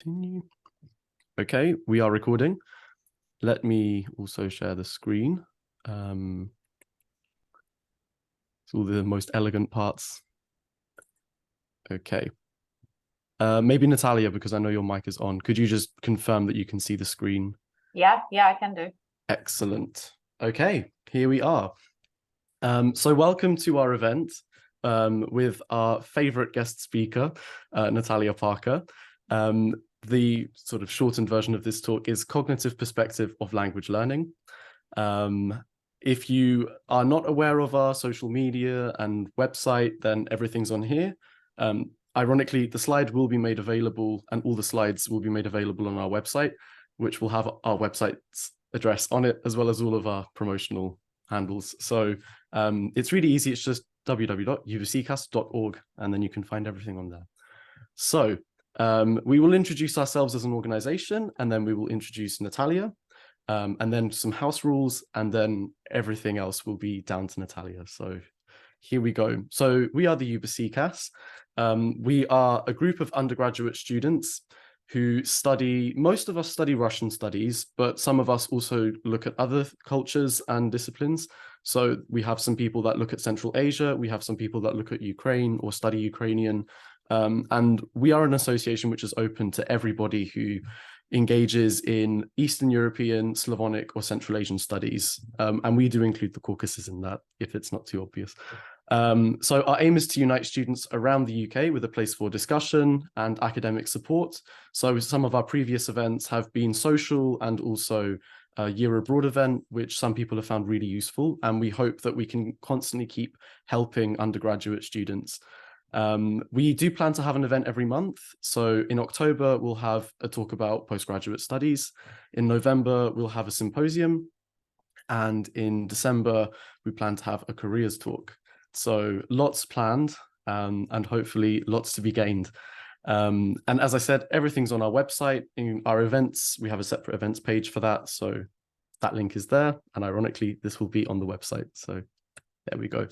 Continue. Okay, we are recording. Let me also share the screen. It's all the most elegant parts. Okay. Maybe Natalia, because I know your mic is on. Could you just confirm that you can see the screen? Yeah, I can do. Excellent. Okay, here we are. So welcome to our event with our favorite guest speaker, Natalia Parker. The sort of shortened version of this talk is Cognitive Perspective of Language Learning. If you are not aware of our social media and website, then everything's on here. Ironically, the slide will be made available, and all the slides will be made available on our website, which will have our website's address on it, as well as all of our promotional handles. So it's really easy. It's just www.ubccast.org, and then you can find everything on there. So we will introduce ourselves as an organization, and then we will introduce Natalia, and then some house rules, and then everything else will be down to Natalia. So here we go. So we are the UBCCAS. We are a group of undergraduate students who study, most of us study Russian studies, but some of us also look at other cultures and disciplines. So we have some people that look at Central Asia, we have some people that look at Ukraine or study Ukrainian, and we are an association which is open to everybody who engages in Eastern European, Slavonic, or Central Asian studies. And we do include the Caucasus in that, if it's not too obvious. So our aim is to unite students around the UK with a place for discussion and academic support. So some of our previous events have been social and also a year abroad event, which some people have found really useful. And we hope that we can constantly keep helping undergraduate students. We do plan to have an event every month. So in October, we'll have a talk about postgraduate studies. In November, we'll have a symposium. And in December, we plan to have a careers talk. So lots planned, and hopefully lots to be gained. And as I said, everything's on our website. In our events, we have a separate events page for that. So that link is there. And ironically, this will be on the website. So there we go.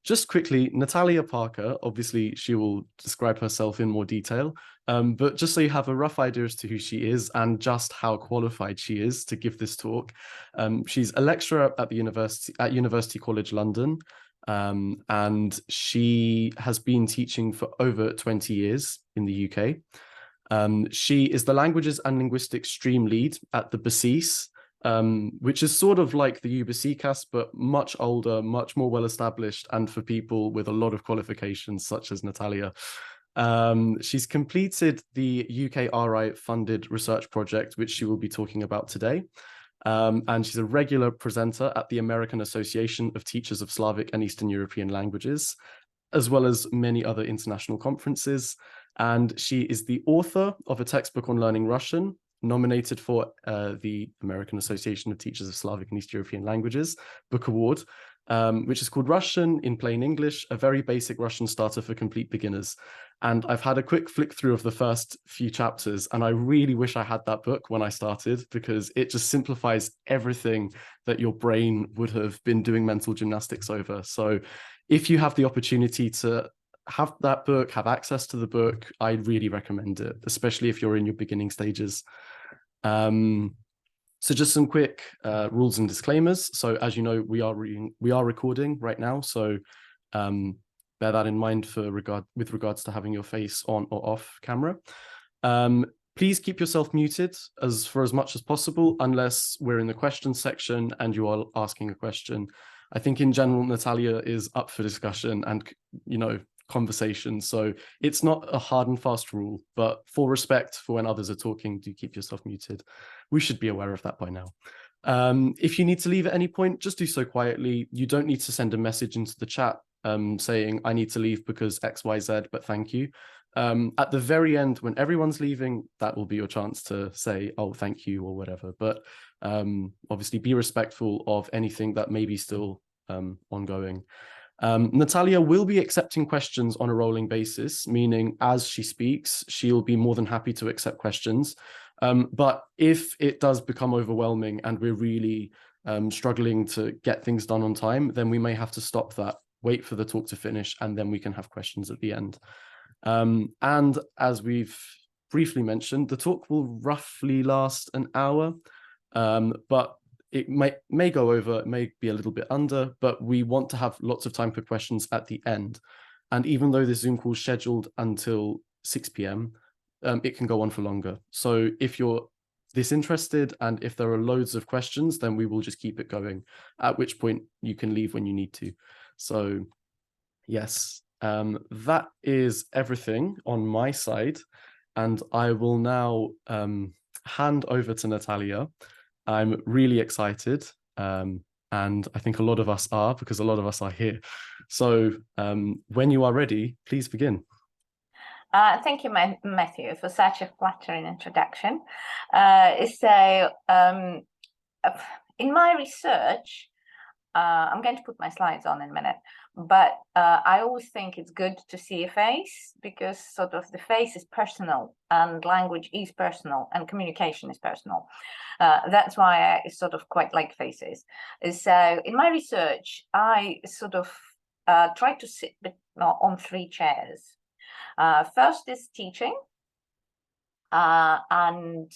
Just quickly, Natalia Parker, obviously she will describe herself in more detail, but just so you have a rough idea as to who she is and just how qualified she is to give this talk. She's a lecturer at the University College London, and she has been teaching for over 20 years in the UK. She is the Languages and Linguistics Stream Lead at the BASIS, which is sort of like the UBCCAS, but much older, much more well-established, and for people with a lot of qualifications, such as Natalia. She's completed the UKRI-funded research project, which she will be talking about today. And she's a regular presenter at the American Association of Teachers of Slavic and Eastern European Languages, as well as many other international conferences. And she is the author of a textbook on learning Russian, nominated for the American Association of Teachers of Slavic and East European Languages Book Award, which is called Russian in Plain English, a very basic Russian starter for complete beginners. And I've had a quick flick through of the first few chapters, and I really wish I had that book when I started, because it just simplifies everything that your brain would have been doing mental gymnastics over. So if you have the opportunity to have that book, have access to the book, I really recommend it, especially if you're in your beginning stages. So just some quick rules and disclaimers. So as you know, we are recording right now. So bear that in mind with regards to having your face on or off camera. Please keep yourself muted for as much as possible, unless we're in the questions section and you are asking a question. I think in general, Natalia is up for discussion and, conversation. So it's not a hard and fast rule, but for respect for when others are talking, do keep yourself muted. We should be aware of that by now. If you need to leave at any point, just do so quietly. You don't need to send a message into the chat saying, I need to leave because XYZ, but thank you. At the very end, when everyone's leaving, that will be your chance to say, oh, thank you, or whatever. But obviously be respectful of anything that may be still ongoing. Natalia will be accepting questions on a rolling basis, meaning as she speaks, she'll be more than happy to accept questions. But if it does become overwhelming and we're really struggling to get things done on time, then we may have to stop that, wait for the talk to finish, and then we can have questions at the end. And as we've briefly mentioned, the talk will roughly last an hour, but it may go over, it may be a little bit under, but we want to have lots of time for questions at the end. And even though this Zoom call is scheduled until 6 p.m., it can go on for longer. So if you're disinterested and if there are loads of questions, then we will just keep it going, at which point you can leave when you need to. So yes, that is everything on my side. And I will now hand over to Natalia. I'm really excited. And I think a lot of us are, because a lot of us are here. So when you are ready, please begin. Thank you, Matthew, for such a flattering introduction. In my research, I'm going to put my slides on in a minute, but I always think it's good to see a face, because sort of the face is personal and language is personal and communication is personal. That's why I sort of quite like faces. So in my research, I sort of try to sit on 3 chairs. First is teaching, and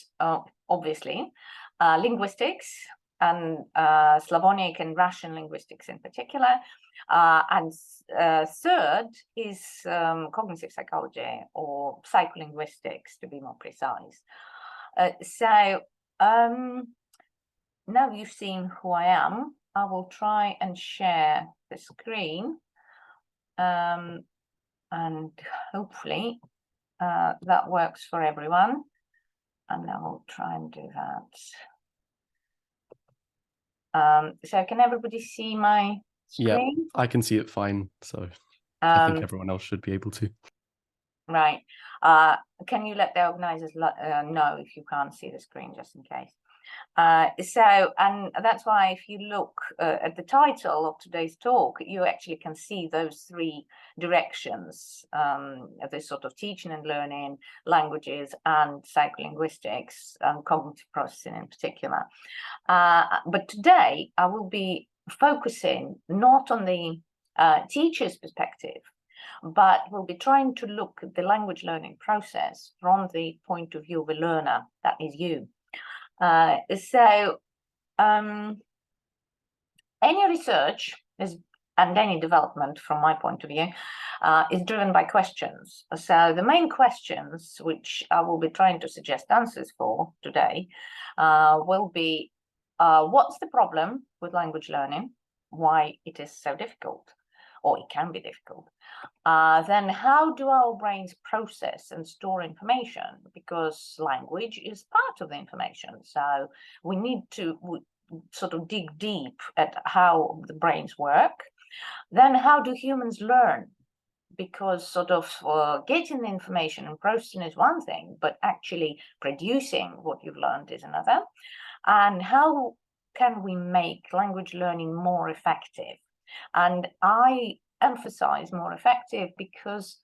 obviously linguistics, and Slavonic and Russian linguistics in particular. And third is cognitive psychology, or psycholinguistics, to be more precise. Now you've seen who I am, I will try and share the screen. And hopefully that works for everyone. And I will try and do that. So can everybody see my screen? Yeah, I can see it fine. So I think everyone else should be able to. Right. Can you let the organizers know if you can't see the screen, just in case? And that's why if you look at the title of today's talk, you actually can see those 3 directions, the sort of teaching and learning, languages, and psycholinguistics, and cognitive processing in particular. But today I will be focusing not on the teacher's perspective, but we'll be trying to look at the language learning process from the point of view of a learner, that is you. Any research and any development, from my point of view, is driven by questions. So the main questions, which I will be trying to suggest answers for today, will be, what's the problem with language learning? Why it is so difficult, or it can be difficult. Then how do our brains process and store information? Because language is part of the information. So we need to sort of dig deep at how the brains work. Then how do humans learn? Because sort of getting the information and processing is one thing, but actually producing what you've learned is another. And how can we make language learning more effective? And I emphasize more effective because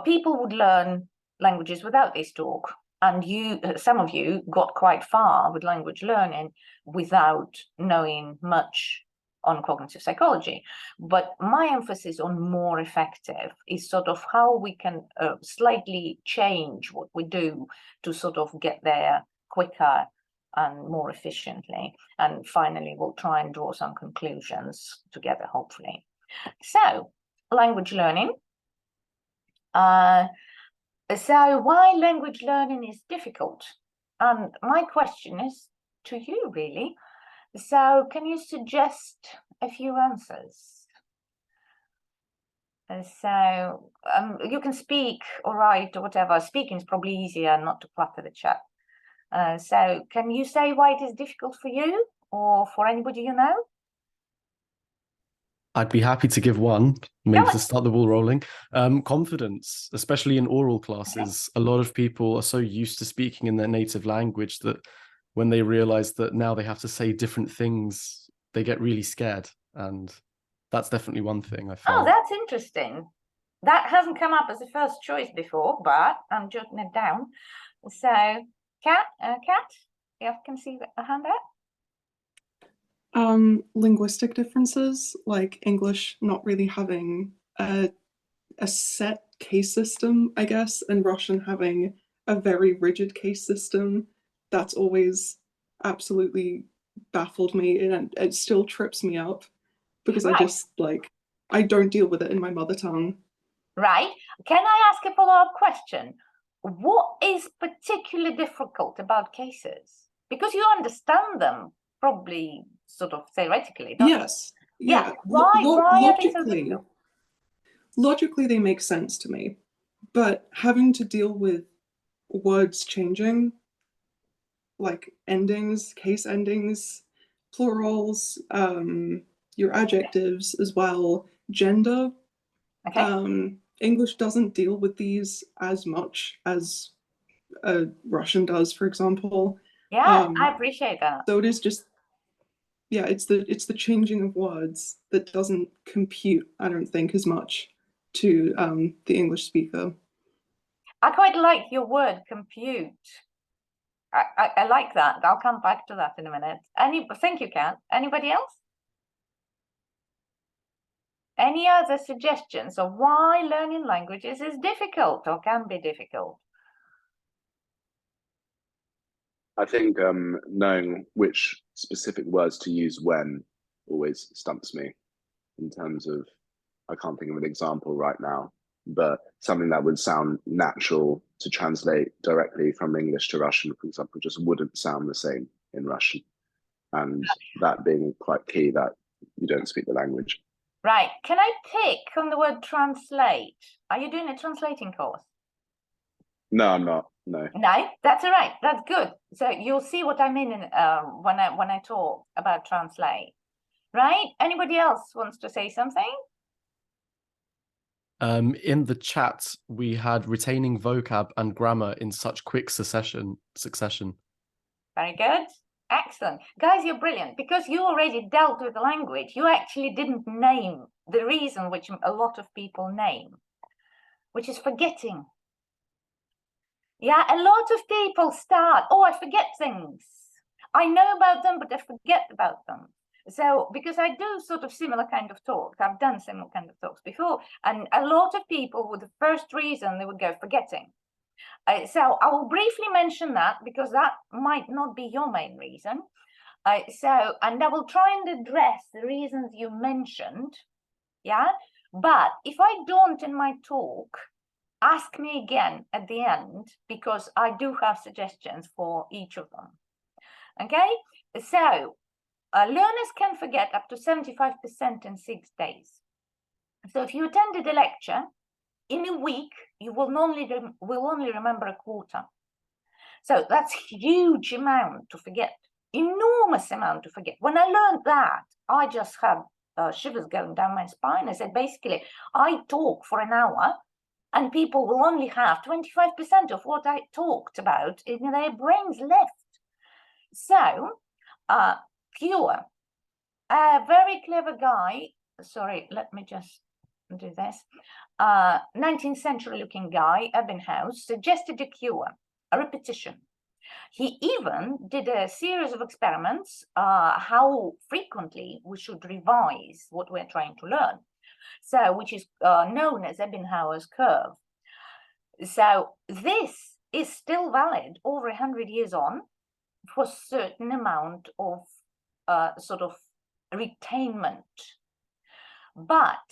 people would learn languages without this talk, and some of you got quite far with language learning without knowing much on cognitive psychology. But my emphasis on more effective is sort of how we can slightly change what we do to sort of get there quicker and more efficiently. And finally, we'll try and draw some conclusions together, hopefully. So, language learning. So why language learning is difficult? And my question is to you, really. So can you suggest a few answers? So you can speak or write or whatever. Speaking is probably easier, not to clutter the chat. So can you say why it is difficult for you or for anybody you know? I'd be happy to give one, maybe to start the ball rolling. Confidence, especially in oral classes. A lot of people are so used to speaking in their native language that when they realize that now they have to say different things, they get really scared. And that's definitely one thing I found. Oh, that's interesting. That hasn't come up as a first choice before, but I'm jotting it down. So, Kat, you can see a hand out? Linguistic differences, like English not really having a a set case system, I guess, and Russian having a very rigid case system. That's always absolutely baffled me, and it still trips me up because I Right, just I don't deal with it in my mother tongue. right. Can I ask a follow-up question? What is particularly difficult about cases? Because you understand them probably sort of theoretically, don't you? Yes, Yeah. yeah. Why are they so difficult? Logically, they make sense to me, but having to deal with words changing, like endings, case endings, plurals, your adjectives as well, gender. Okay. English doesn't deal with these as much as Russian does, for example. Yeah, I appreciate that. So it is just, yeah, it's the changing of words that doesn't compute, I don't think, as much to the English speaker. I quite like your word compute. I like that. I'll come back to that in a minute. Think you can. Anybody else? Any other suggestions of why learning languages is difficult or can be difficult? I think knowing which specific words to use when always stumps me in terms of, I can't think of an example right now, but something that would sound natural to translate directly from English to Russian, for example, just wouldn't sound the same in Russian. And that being quite key that you don't speak the language. Right. Can I pick on the word translate? Are you doing a translating course? No, I'm not. No. No, that's all right. That's good. So you'll see what I mean when I talk about translate. Right? Anybody else wants to say something? In the chat, we had retaining vocab and grammar in such quick succession. Very good. Excellent. Guys, you're brilliant. Because you already dealt with the language, you actually didn't name the reason which a lot of people name, which is forgetting. Yeah, a lot of people start, oh, I forget things. I know about them, but I forget about them. So, because I do sort of similar kind of talks, I've done similar kind of talks before, and a lot of people with the first reason they would go forgetting. So I will briefly mention that because that might not be your main reason. And I will try and address the reasons you mentioned. Yeah, but if I don't in my talk, ask me again at the end because I do have suggestions for each of them. Okay, so learners can forget up to 75% in 6 days. So if you attended a lecture, in a week, you will only remember a quarter. So that's huge amount to forget, enormous amount to forget. When I learned that, I just had shivers going down my spine. I said, basically, I talk for an hour and people will only have 25% of what I talked about in their brains left. So, Pure, a very clever guy, sorry, let me just do this, 19th century looking guy, Ebbinghaus, suggested a cure, a repetition. He even did a series of experiments, how frequently we should revise what we're trying to learn. So, which is known as Ebbinghaus curve. So this is still valid over 100 years on for a certain amount of sort of retainment. But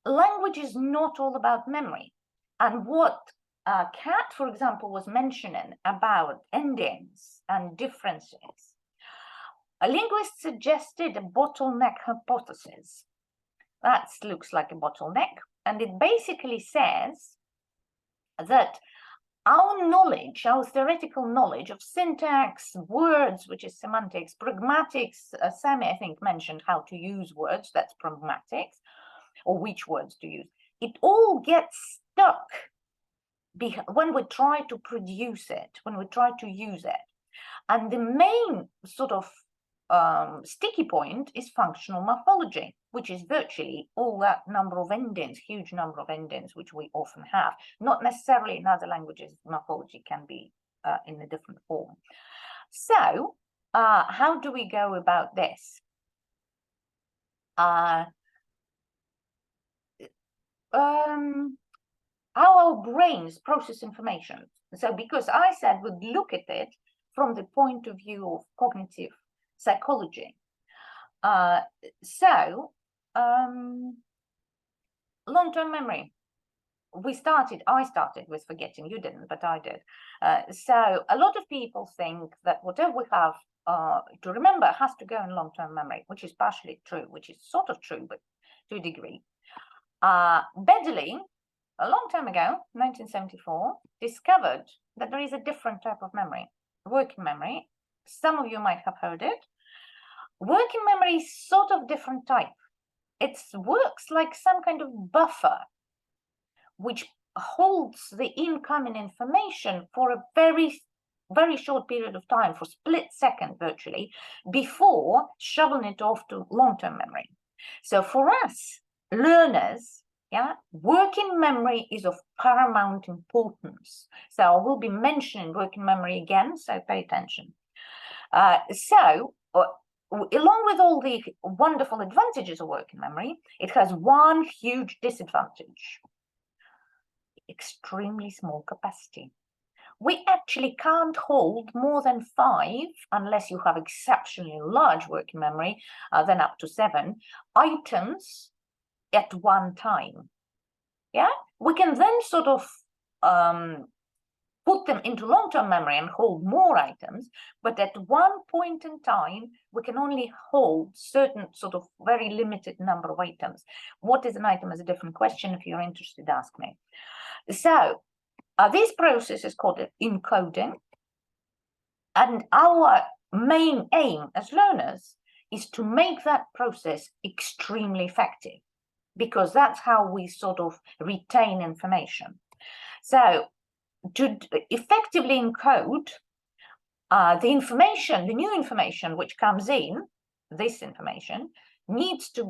language is not all about memory. And what Kat, for example, was mentioning about endings and differences, a linguist suggested a bottleneck hypothesis. That looks like a bottleneck. And it basically says that our knowledge, our theoretical knowledge of syntax, words, which is semantics, pragmatics, Sammy, I think, mentioned how to use words, that's pragmatics, or which words to use. It all gets stuck when we try to produce it, when we try to use it. And the main sort of sticky point is functional morphology, which is virtually all that number of endings, huge number of endings, which we often have. Not necessarily in other languages, morphology can be in a different form. So how do we go about this? how our brains process information. So because I said we'd look at it from the point of view of cognitive psychology. Long-term memory. I started with forgetting. You didn't, but I did. So a lot of people think that whatever we have to remember has to go in long-term memory, which is partially true, which is sort of true, but to a degree. Bedley, a long time ago, 1974, discovered that there is a different type of memory, working memory. Some of you might have heard it. Working memory is sort of different type. It works like some kind of buffer, which holds the incoming information for a very, very short period of time, for split second virtually, before shoveling it off to long-term memory. So for us learners, working memory is of paramount importance. So I will be mentioning working memory again, so pay attention. Along with all the wonderful advantages of working memory, it has one huge disadvantage: extremely small capacity. We actually can't hold more than 5, unless you have exceptionally large working memory, then up to 7 items at one time. We can then sort of put them into long-term memory and hold more items, but at one point in time, we can only hold certain sort of very limited number of items. What is an item is a different question. If you're interested, ask me. So this process is called encoding, and our main aim as learners is to make that process extremely effective, because that's how we sort of retain information. So to effectively encode the information, the new information which comes in, this information needs to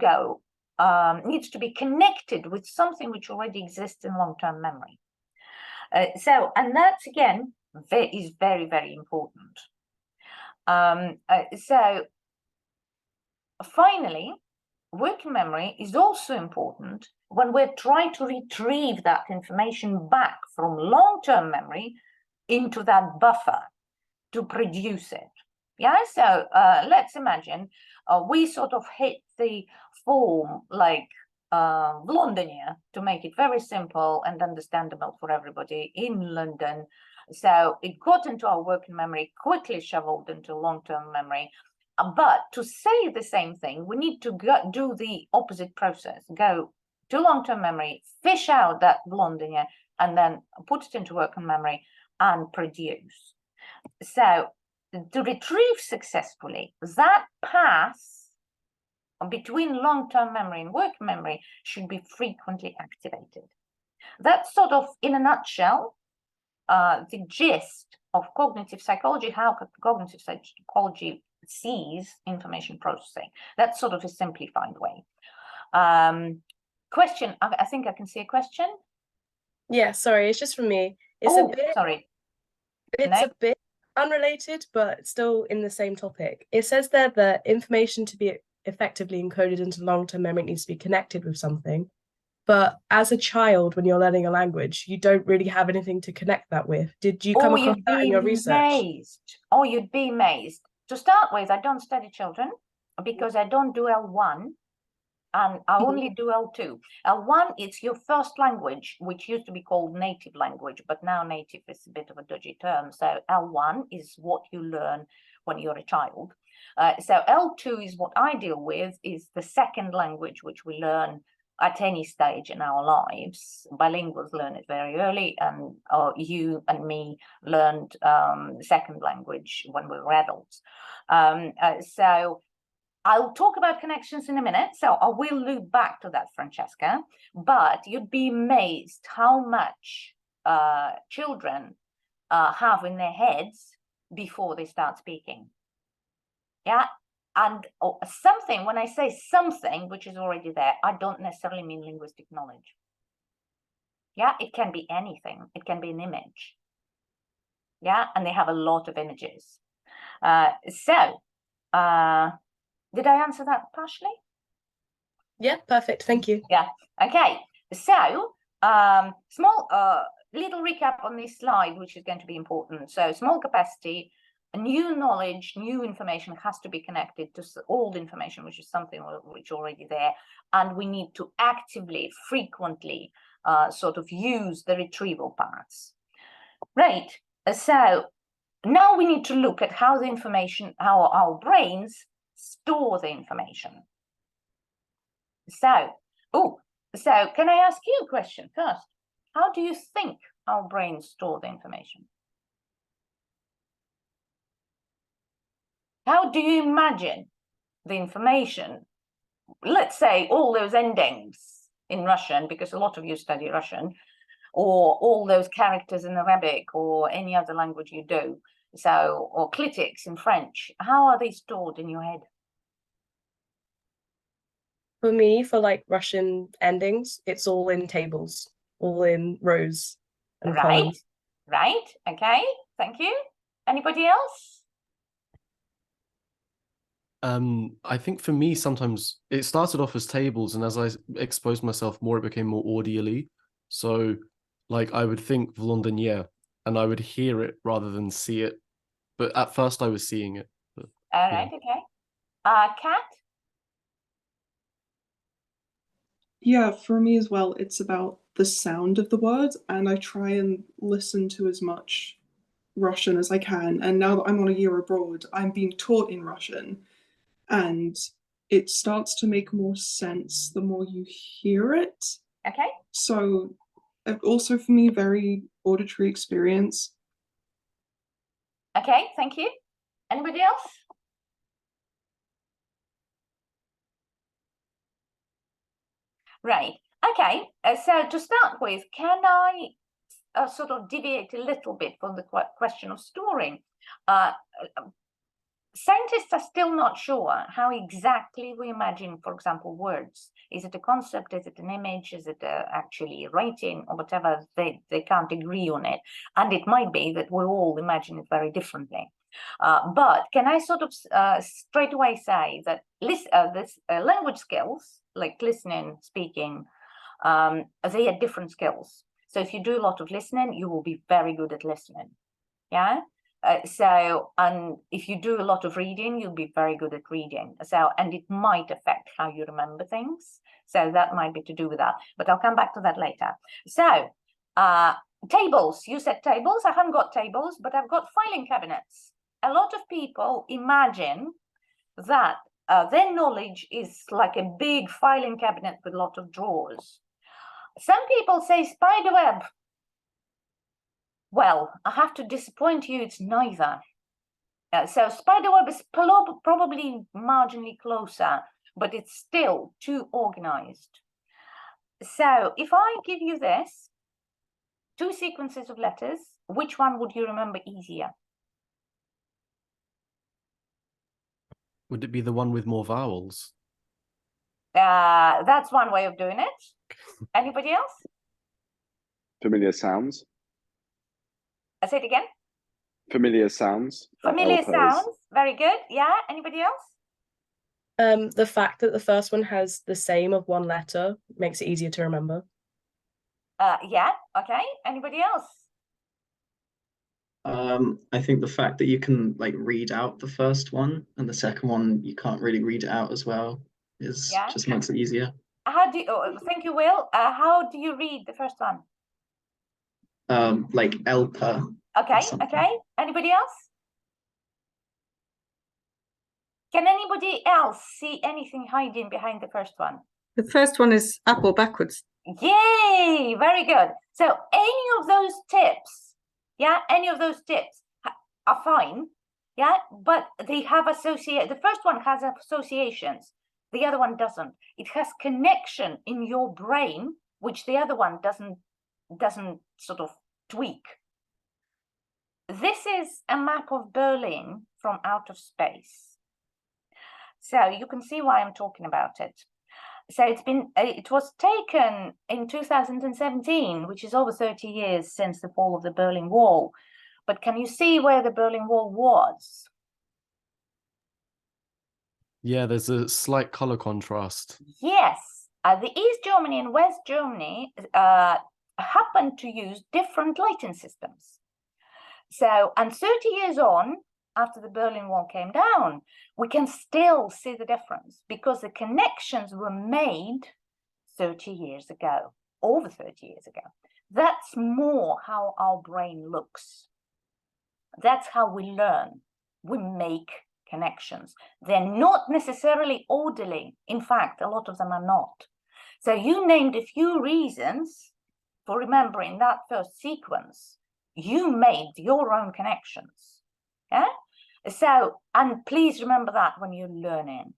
be connected with something which already exists in long-term memory. And that's, again, is very, very important. Finally, working memory is also important when we're trying to retrieve that information back from long-term memory into that buffer to produce it. So let's imagine we sort of hit the form like Londonier, to make it very simple and understandable for everybody, in London. So it got into our working memory, quickly shoveled into long-term memory. But to say the same thing, we need to do the opposite process. Go to long-term memory, fish out that Londonier, and then put it into working memory and produce. So to retrieve successfully, that path between long-term memory and working memory should be frequently activated. That's sort of, in a nutshell, the gist of cognitive psychology, how cognitive psychology sees information processing. That's sort of a simplified way. Question, I think I can see a question. Yeah, sorry, it's just from me. It's a bit unrelated, but still in the same topic. It says there that information to be effectively encoded into long-term memory needs to be connected with something. But as a child, when you're learning a language, you don't really have anything to connect that with. Did you come across that in your research? You'd be amazed. To start with, I don't study children because I don't do L1 and I only do L2. L1 is your first language, which used to be called native language, but now native is a bit of a dodgy term. So L1 is what you learn when you're a child. So L2 is what I deal with, is the second language which we learn at any stage in our lives. Bilinguals learn it very early, and you and me learned second language when we were adults. So I'll talk about connections in a minute, so I will loop back to that, Francesca, but you'd be amazed how much children have in their heads before they start speaking. And something, when I say something which is already there, I don't necessarily mean linguistic knowledge. It can be anything. It can be an image. And they have a lot of images. Did I answer that partially? Yeah, perfect. Thank you. Okay. So, small little recap on this slide, which is going to be important. So, small capacity, new knowledge, new information has to be connected to old information, which is something which already there, and we need to actively, frequently, sort of use the retrieval paths. Right. So now we need to look at how the information, how our brains store the information. So, can I ask you a question first? How do you think our brains store the information? How do you imagine the information? Let's say all those endings in Russian, because a lot of you study Russian, or all those characters in Arabic or any other language you do, so, or clitics in French, how are they stored in your head? For me, for like Russian endings, it's all in tables, all in rows and columns. Right, okay, thank you. Anybody else? I think for me, sometimes it started off as tables, and as I exposed myself more, it became more audially. So, like, I would think Vlondinier, and I would hear it rather than see it. But at first, I was seeing it. But, All right, okay. Kat? Yeah, for me as well, it's about the sound of the words, and I try and listen to as much Russian as I can. And now that I'm on a year abroad, I'm being taught in Russian, and it starts to make more sense the more you hear it. Okay. So also for me, very auditory experience. Okay, thank you. Anybody else? Right. Okay. So to start with, can I sort of deviate a little bit from the question of storing? Scientists are still not sure how exactly we imagine, for example, words. Is it a concept? Is it an image? Is it actually writing or whatever? They can't agree on it. And it might be that we all imagine it very differently. But can I sort of straight away say that language skills, like listening, speaking, they are different skills. So if you do a lot of listening, you will be very good at listening. Yeah. And if you do a lot of reading, you'll be very good at reading. And it might affect how you remember things. So that might be to do with that. But I'll come back to that later. So tables, you said tables. I haven't got tables, but I've got filing cabinets. A lot of people imagine that their knowledge is like a big filing cabinet with a lot of drawers. Some people say spider web. Well, I have to disappoint you, it's neither. So spiderweb is probably marginally closer, but it's still too organized. So if I give you this, 2 sequences of letters, which one would you remember easier? would it be the one with more vowels? That's one way of doing it. Anybody else? Familiar sounds. Say it again. Familiar sounds. Familiar sounds. Very good. Yeah. Anybody else? The fact that the first one has the same of one letter makes it easier to remember. Yeah. Okay. Anybody else? I think the fact that you can like read out the first one and the second one you can't really read it out as well is just makes it easier. How do you? Oh, thank you, Will. How do you read the first one? Like Elpa. Okay. Okay. Anybody else? Can anybody else see anything hiding behind the first one? The first one is up or backwards. Yay! Very good. So any of those tips, any of those tips are fine, but they have the first one has associations, the other one doesn't. It has connection in your brain, which the other one doesn't sort of tweak. This is a map of Berlin from outer space. So you can see why I'm talking about it. So it was taken in 2017, which is over 30 years since the fall of the Berlin Wall. But can you see where the Berlin Wall was? Yeah, there's a slight color contrast. Yes. the East Germany and West Germany happened to use different lighting systems. So, and 30 years on, after the Berlin Wall came down, we can still see the difference because the connections were made 30 years ago, over 30 years ago. That's more how our brain looks. That's how we learn. We make connections. They're not necessarily orderly. In fact, a lot of them are not. So you named a few reasons for remembering that first sequence. You made your own connections. Yeah? So, and please remember that when you're learning.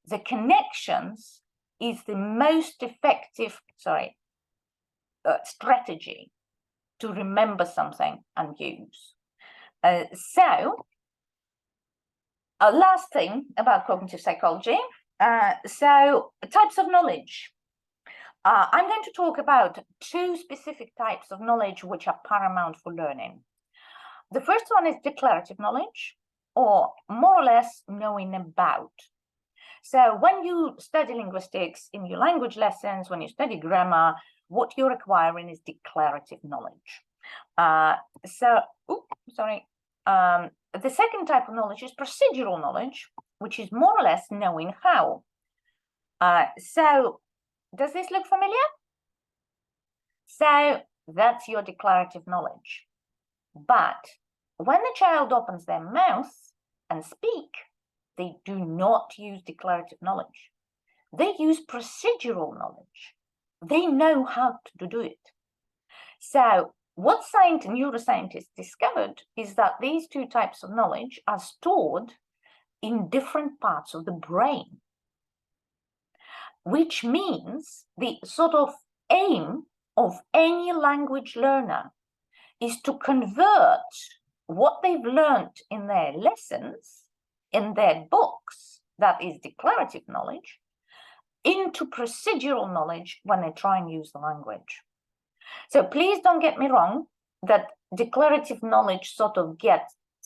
The connections is the most effective, strategy to remember something and use. Last thing about cognitive psychology. So types of knowledge. I'm going to talk about two specific types of knowledge which are paramount for learning. The first one is declarative knowledge, or more or less knowing about. So when you study linguistics in your language lessons, when you study grammar, what you're acquiring is declarative knowledge. The second type of knowledge is procedural knowledge, which is more or less knowing how. So does this look familiar? So that's your declarative knowledge. But when the child opens their mouth and speak, they do not use declarative knowledge. They use procedural knowledge. They know how to do it. So what neuroscientists discovered is that these two types of knowledge are stored in different parts of the brain, which means the sort of aim of any language learner is to convert what they've learned in their lessons, in their books, that is declarative knowledge, into procedural knowledge when they try and use the language. So please don't get me wrong that declarative knowledge sort of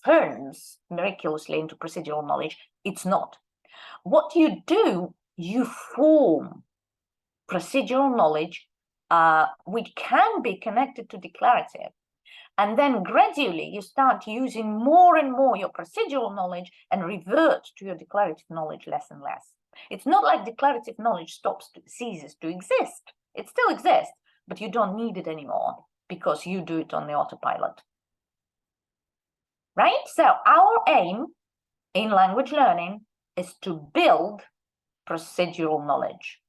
turns miraculously into procedural knowledge. It's not. What you do, you form procedural knowledge which can be connected to declarative. And then gradually you start using more and more your procedural knowledge and revert to your declarative knowledge less and less. It's not like declarative knowledge ceases to exist. It still exists, but you don't need it anymore because you do it on the autopilot. Right? So our aim in language learning is to build procedural knowledge.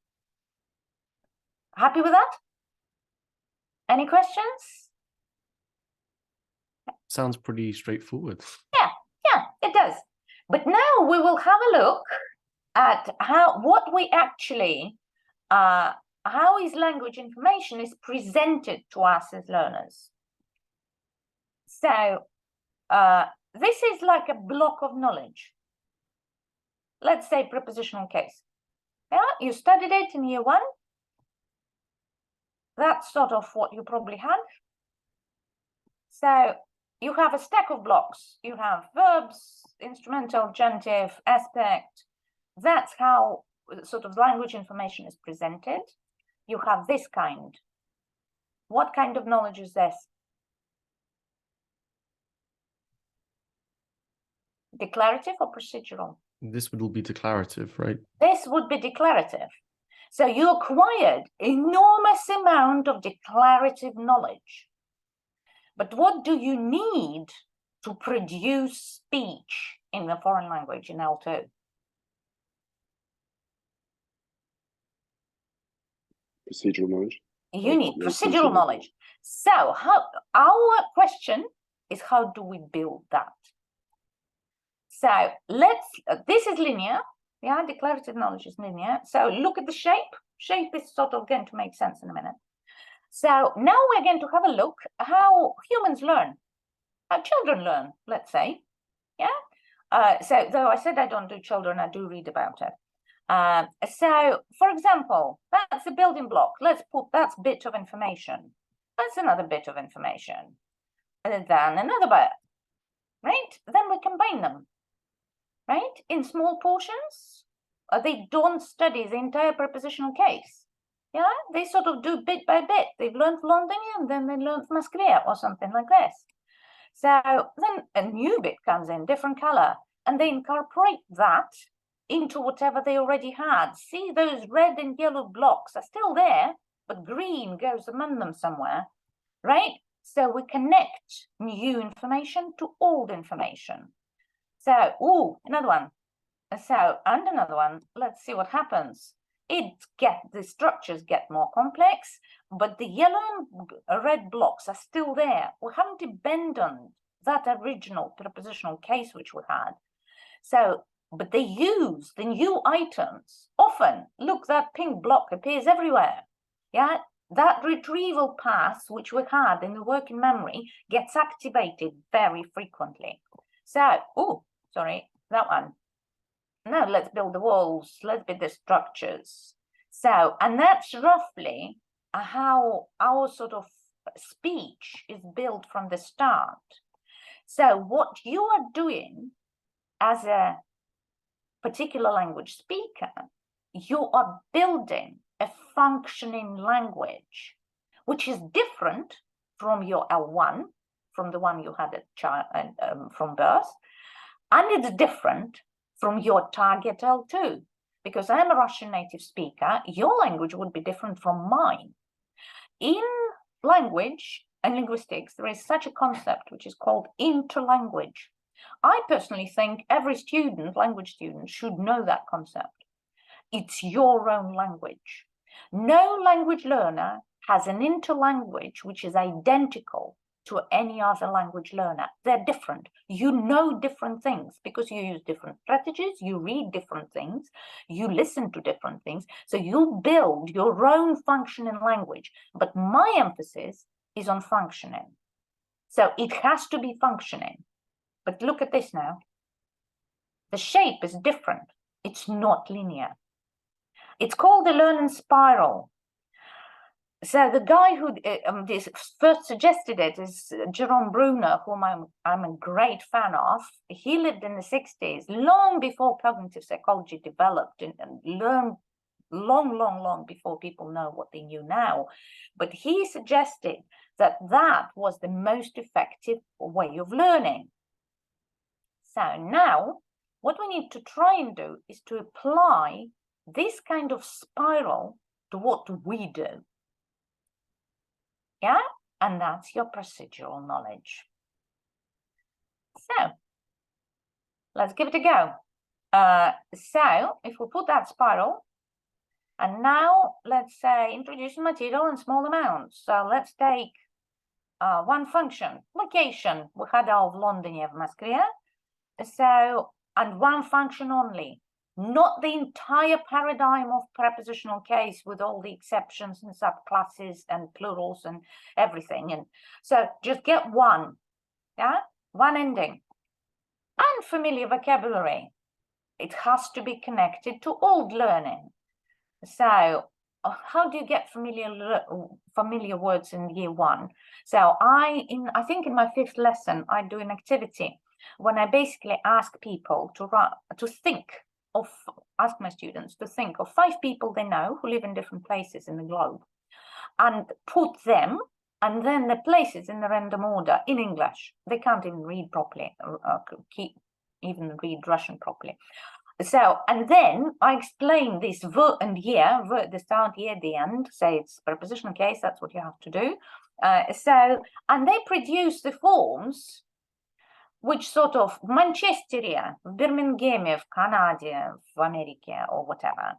Happy with that? Any questions? Sounds pretty straightforward. Yeah, it does. But now we will have a look at how is language information is presented to us as learners. So this is like a block of knowledge. Let's say prepositional case. Yeah, you studied it in year 1. That's sort of what you probably had. So you have a stack of blocks. You have verbs, instrumental, genitive, aspect. That's how sort of language information is presented. You have this kind. What kind of knowledge is this? Declarative or procedural? This would all be declarative, right? This would be declarative. So you acquired enormous amount of declarative knowledge. But what do you need to produce speech in the foreign language in L2? Procedural knowledge. You need procedural knowledge. So our question is, how do we build that? So this is linear. Yeah, declarative knowledge is linear. So look at the shape. Shape is sort of going to make sense in a minute. So now we're going to have a look how humans learn, how children learn, let's say. Yeah. So though I said I don't do children, I do read about it. So for example, that's a building block. Let's put that's bit of information. That's another bit of information. And then another bit. Right? Then we combine them. Right? In small portions. they don't study the entire prepositional case. Yeah, they sort of do bit by bit. They've learned Londonian, then they learned Muscovia or something like this. So then a new bit comes in, different color, and they incorporate that into whatever they already had. See, those red and yellow blocks are still there, but green goes among them somewhere, right? So we connect new information to old information. So, another one. So, and another one, let's see what happens. The structures get more complex, but the yellow and red blocks are still there. We haven't abandoned that original prepositional case which we had. So, but they use the new items. Often, look, that pink block appears everywhere. Yeah, that retrieval path which we had in the working memory gets activated very frequently. So, sorry, that one. Now let's build the walls, let's build the structures. So, and that's roughly how our sort of speech is built from the start. So what you are doing as a particular language speaker, you are building a functioning language, which is different from your L1, from the one you had from birth, and it's different from your target L2, because I'm a Russian native speaker, your language would be different from mine. In language and linguistics, there is such a concept which is called interlanguage. I personally think every student, language student, should know that concept. It's your own language. No language learner has an interlanguage which is identical to any other language learner. They're different. You know different things because you use different strategies, you read different things, you listen to different things. So you build your own functioning language. But my emphasis is on functioning. So it has to be functioning. But look at this now. The shape is different. It's not linear. It's called the learning spiral. So the guy who first suggested it is Jerome Bruner, whom I'm a great fan of. He lived in the 60s, long before cognitive psychology developed, and learned long before people know what they knew now. But he suggested that that was the most effective way of learning. So now what we need to try and do is to apply this kind of spiral to what we do. Yeah, and that's your procedural knowledge. So let's give it a go. So if we put that spiral, and now let's say introduce material in small amounts. So let's take one function, location. We had our Londonian of Muscovia. So, and one function only, not the entire paradigm of prepositional case with all the exceptions and subclasses and plurals and everything. And so just get one, yeah, one ending. And familiar vocabulary. It has to be connected to old learning. So how do you get familiar words in year one? So I think in my 5th lesson, I do an activity when I basically ask people ask my students to think of 5 people they know who live in different places in the globe and put them and then the places in the random order in English. They can't even read properly, even read Russian properly. So, and then I explain this verb and year, the start, year, the end, say it's prepositional case, that's what you have to do. And they produce the forms which sort of Manchesteria, Birmingham, Canada, America, or whatever.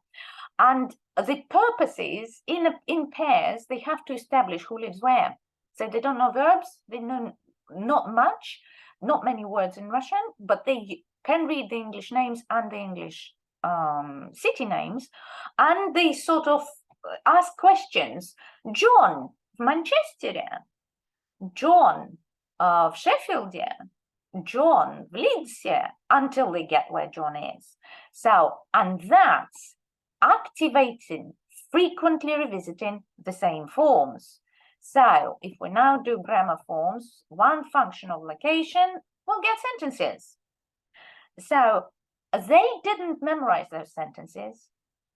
And the purpose is, in pairs, they have to establish who lives where. So they don't know verbs, they know not much, not many words in Russian, but they can read the English names and the English city names. And they sort of ask questions. John, Manchesteria, John of Sheffield, John, Leeds, until they get where John is. So, and that's activating, frequently revisiting the same forms. So if we now do grammar forms, one function of location, we'll get sentences. So They didn't memorize those sentences.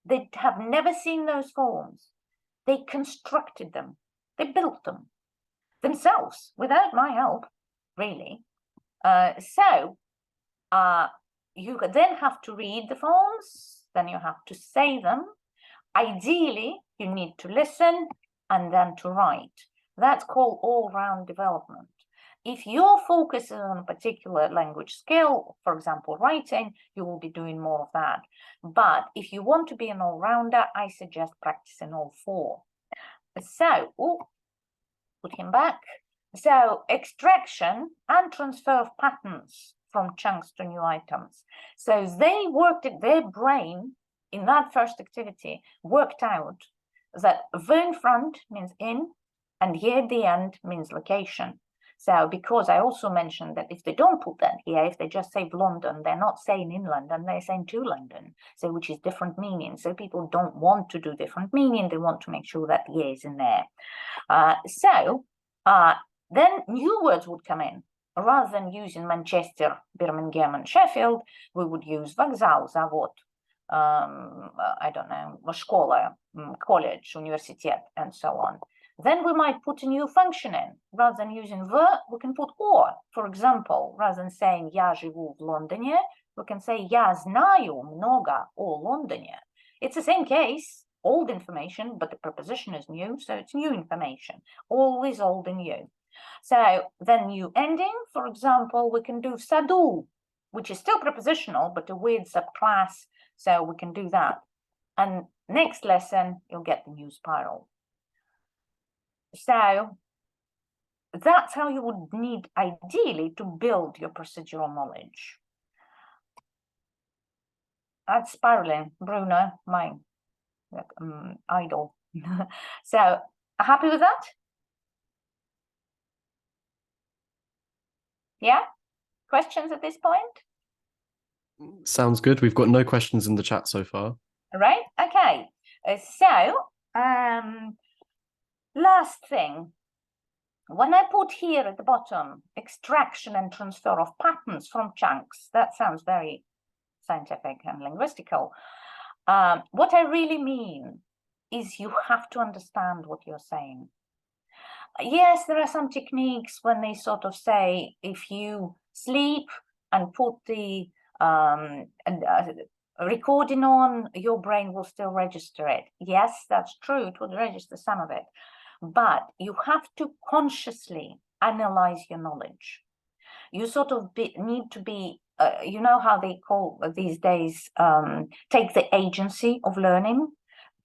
They have never seen those forms. They constructed them. They built them themselves without my help, really. So you then have to read the forms, then you have to say them. Ideally, you need to listen and then to write. That's called all-round development. If your focus is on a particular language skill, for example, writing, you will be doing more of that. But if you want to be an all-rounder, I suggest practicing all four. So, put him back. So, extraction and transfer of patterns from chunks to new items. So they worked at their brain in that first activity, worked out that the in front means in, and here at the end means location. So because I also mentioned that if they don't put that here, if they just say London, they're not saying in London, they're saying to London, so which is different meaning. So people don't want to do different meaning, they want to make sure that the is in there. Then new words would come in. Rather than using Manchester, Birmingham, and Sheffield, we would use вокзал, завод, I don't know, школа, college, университет, and so on. Then we might put a new function in. Rather than using the, we can put or. For example, rather than saying я живу в Лондоне, we can say я знаю много о Лондоне. It's the same case, old information, but the preposition is new, so it's new information. Always old and new. So then new ending, for example, we can do саду, which is still prepositional, but a weird subclass, so we can do that. And next lesson, you'll get the new spiral. So that's how you would need, ideally, to build your procedural knowledge. That's spiraling, Bruno, my idol. So, happy with that? Yeah? Questions at this point? Sounds good. We've got no questions in the chat so far. All right, okay. Last thing, when I put here at the bottom, extraction and transfer of patterns from chunks, that sounds very scientific and linguistical. What I really mean is you have to understand what you're saying. Yes, there are some techniques when they sort of say, if you sleep and put the recording on, your brain will still register it. Yes, that's true, it will register some of it. But you have to consciously analyze your knowledge. You sort of need to be, you know how they call these days, take the agency of learning,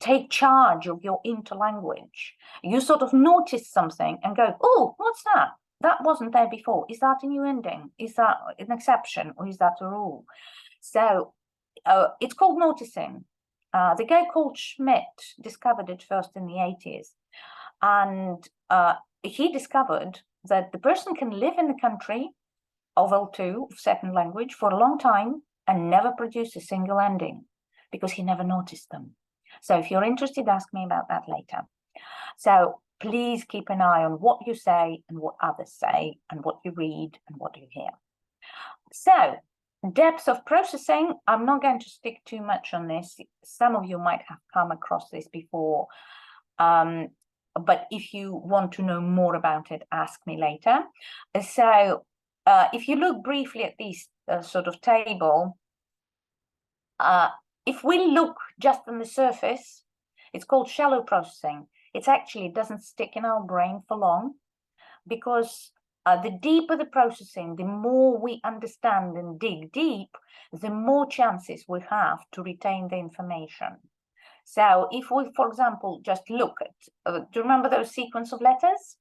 take charge of your interlanguage. You sort of notice something and go, oh, what's that? That wasn't there before. Is that a new ending? Is that an exception, or is that a rule? So it's called noticing. The guy called Schmidt discovered it first in the 80s. And he discovered that the person can live in the country of L2, of second language, for a long time and never produce a single ending because he never noticed them. So if you're interested, ask me about that later. So please keep an eye on what you say and what others say and what you read and what you hear. So depth of processing, I'm not going to stick too much on this. Some of you might have come across this before. But if you want to know more about it, ask me later. So if you look briefly at this sort of table, if we look just on the surface, it's called shallow processing. It actually doesn't stick in our brain for long because the deeper the processing, the more we understand and dig deep, the more chances we have to retain the information. So if we, for example, just look at, do you remember those sequence of letters?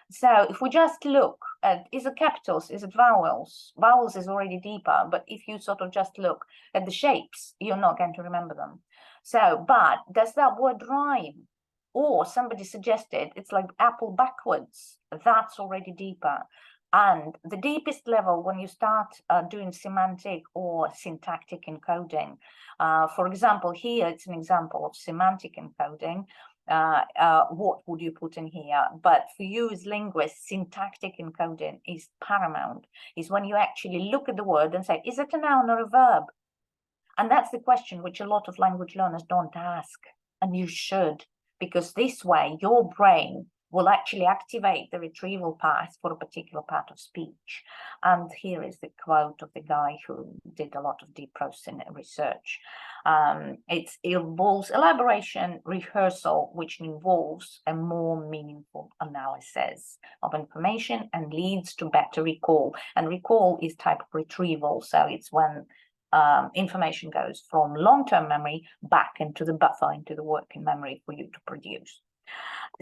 So if we just look at, is it capitals, is it vowels? Vowels is already deeper, but if you sort of just look at the shapes, you're not going to remember them. So, but does that word rhyme? Or somebody suggested it's like apple backwards. That's already deeper. And the deepest level when you start doing semantic or syntactic encoding, for example, here it's an example of semantic encoding. What would you put in here? But for you as linguists, syntactic encoding is paramount, is when you actually look at the word and say, is it a noun or a verb? And that's the question which a lot of language learners don't ask, and you should, because this way your brain will actually activate the retrieval path for a particular part of speech. And here is the quote of the guy who did a lot of deep processing research. It involves elaboration, rehearsal, which involves a more meaningful analysis of information and leads to better recall. And recall is type of retrieval, so it's when information goes from long-term memory back into the buffer, into the working memory for you to produce.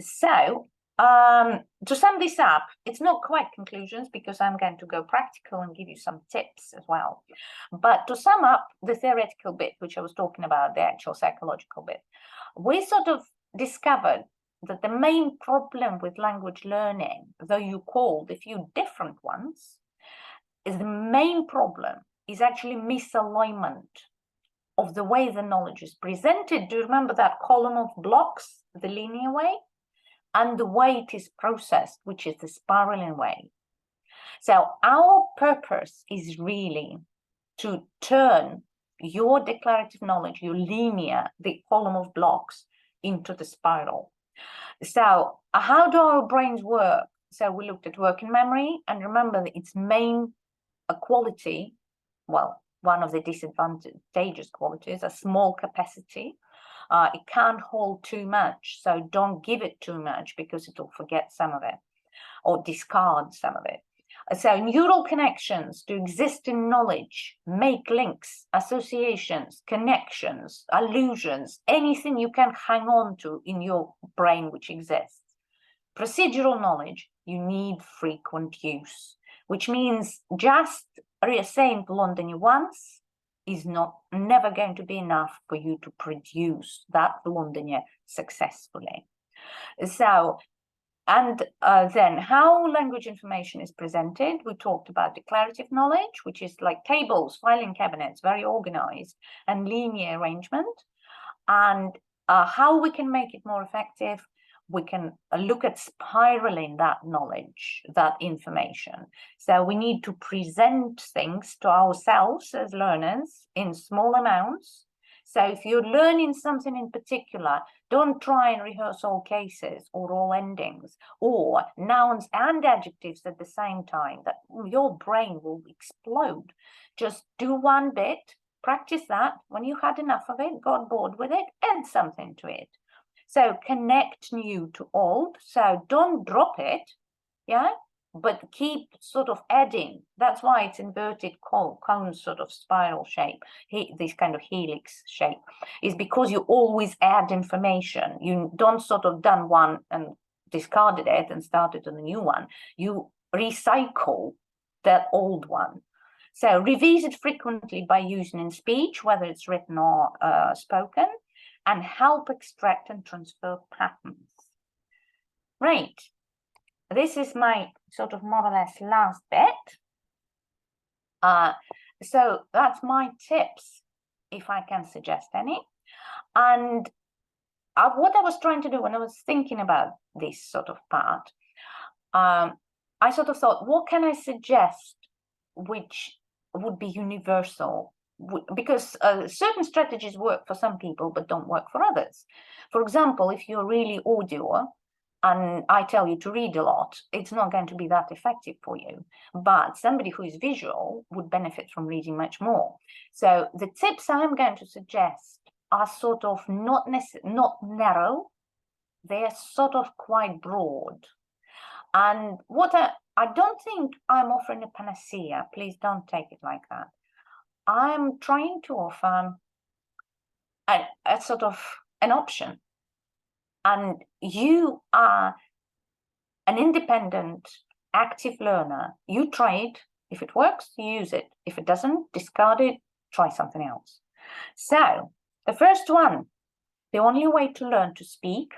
So to sum this up, it's not quite conclusions because I'm going to go practical and give you some tips as well. But to sum up the theoretical bit, which I was talking about, the actual psychological bit, we sort of discovered that the main problem with language learning, though you called a few different ones, is the main problem is actually misalignment of the way the knowledge is presented. Do you remember that column of blocks, the linear way? And the way it is processed, which is the spiraling way. So our purpose is really to turn your declarative knowledge, your linear, the column of blocks, into the spiral. So how do our brains work? So we looked at working memory, and remember that its main quality, well, one of the disadvantageous qualities, a small capacity. It can't hold too much, so don't give it too much because it will forget some of it or discard some of it. So neural connections to exist in knowledge, make links, associations, connections, allusions, anything you can hang on to in your brain which exists. Procedural knowledge, you need frequent use, which means just saying London once is never going to be enough for you to produce that London successfully. So, and then how language information is presented. We talked about declarative knowledge, which is like tables, filing cabinets, very organized, and linear arrangement. And how we can make it more effective. We can look at spiraling that knowledge, that information. So we need to present things to ourselves as learners in small amounts. So if you're learning something in particular, don't try and rehearse all cases or all endings or nouns and adjectives at the same time. That your brain will explode. Just do one bit, practice that. When you had enough of it, got bored with it, add something to it. So connect new to old. So don't drop it, yeah, but keep sort of adding. That's why it's inverted cone sort of spiral shape, this kind of helix shape, is because you always add information. You don't sort of done one and discarded it and started on a new one. You recycle that old one. So revisit frequently by using in speech, whether it's written or spoken, and help extract and transfer patterns. Right. This is my sort of more or less last bit. So that's my tips, if I can suggest any. And what I was trying to do when I was thinking about this sort of part, I sort of thought, what can I suggest which would be universal? Because certain strategies work for some people but don't work for others. For example, if you're really audio and I tell you to read a lot, it's not going to be that effective for you. But somebody who is visual would benefit from reading much more. So the tips I'm going to suggest are sort of not narrow, they're sort of quite broad. And what I don't think I'm offering a panacea, please don't take it like that. I'm trying to offer a sort of an option. And you are an independent, active learner. You try it. If it works, you use it. If it doesn't, discard it, try something else. So the first one, the only way to learn to speak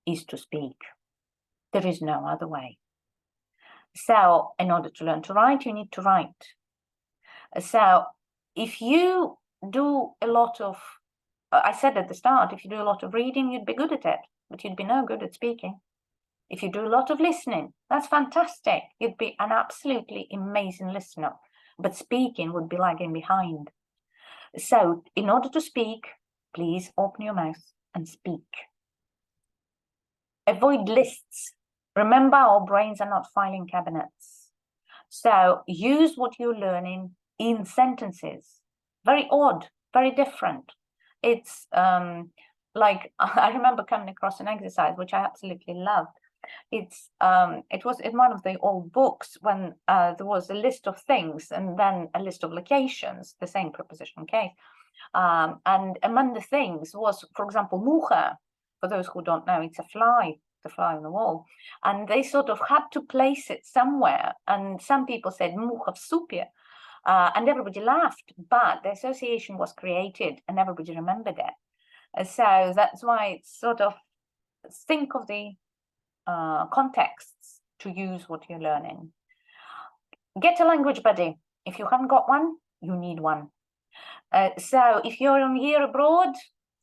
is to speak. There is no other way. So in order to learn to write, you need to write. So if you do a lot of, I said at the start, if you do a lot of reading, you'd be good at it, but you'd be no good at speaking. If you do a lot of listening, that's fantastic. You'd be an absolutely amazing listener, but speaking would be lagging behind. So in order to speak, please open your mouth and speak. Avoid lists. Remember, our brains are not filing cabinets. So use what you're learning in sentences. Very odd, very different. It's like, I remember coming across an exercise which I absolutely loved. It was in one of the old books when there was a list of things and then a list of locations, the same preposition case. And among the things was, for example, mucha. For those who don't know, it's a fly, the fly on the wall. And they sort of had to place it somewhere. And some people said mucha v supie. And everybody laughed, but the association was created and everybody remembered it. So that's why it's sort of, think of the contexts to use what you're learning. Get a language buddy. If you haven't got one, you need one. So if you're on year abroad,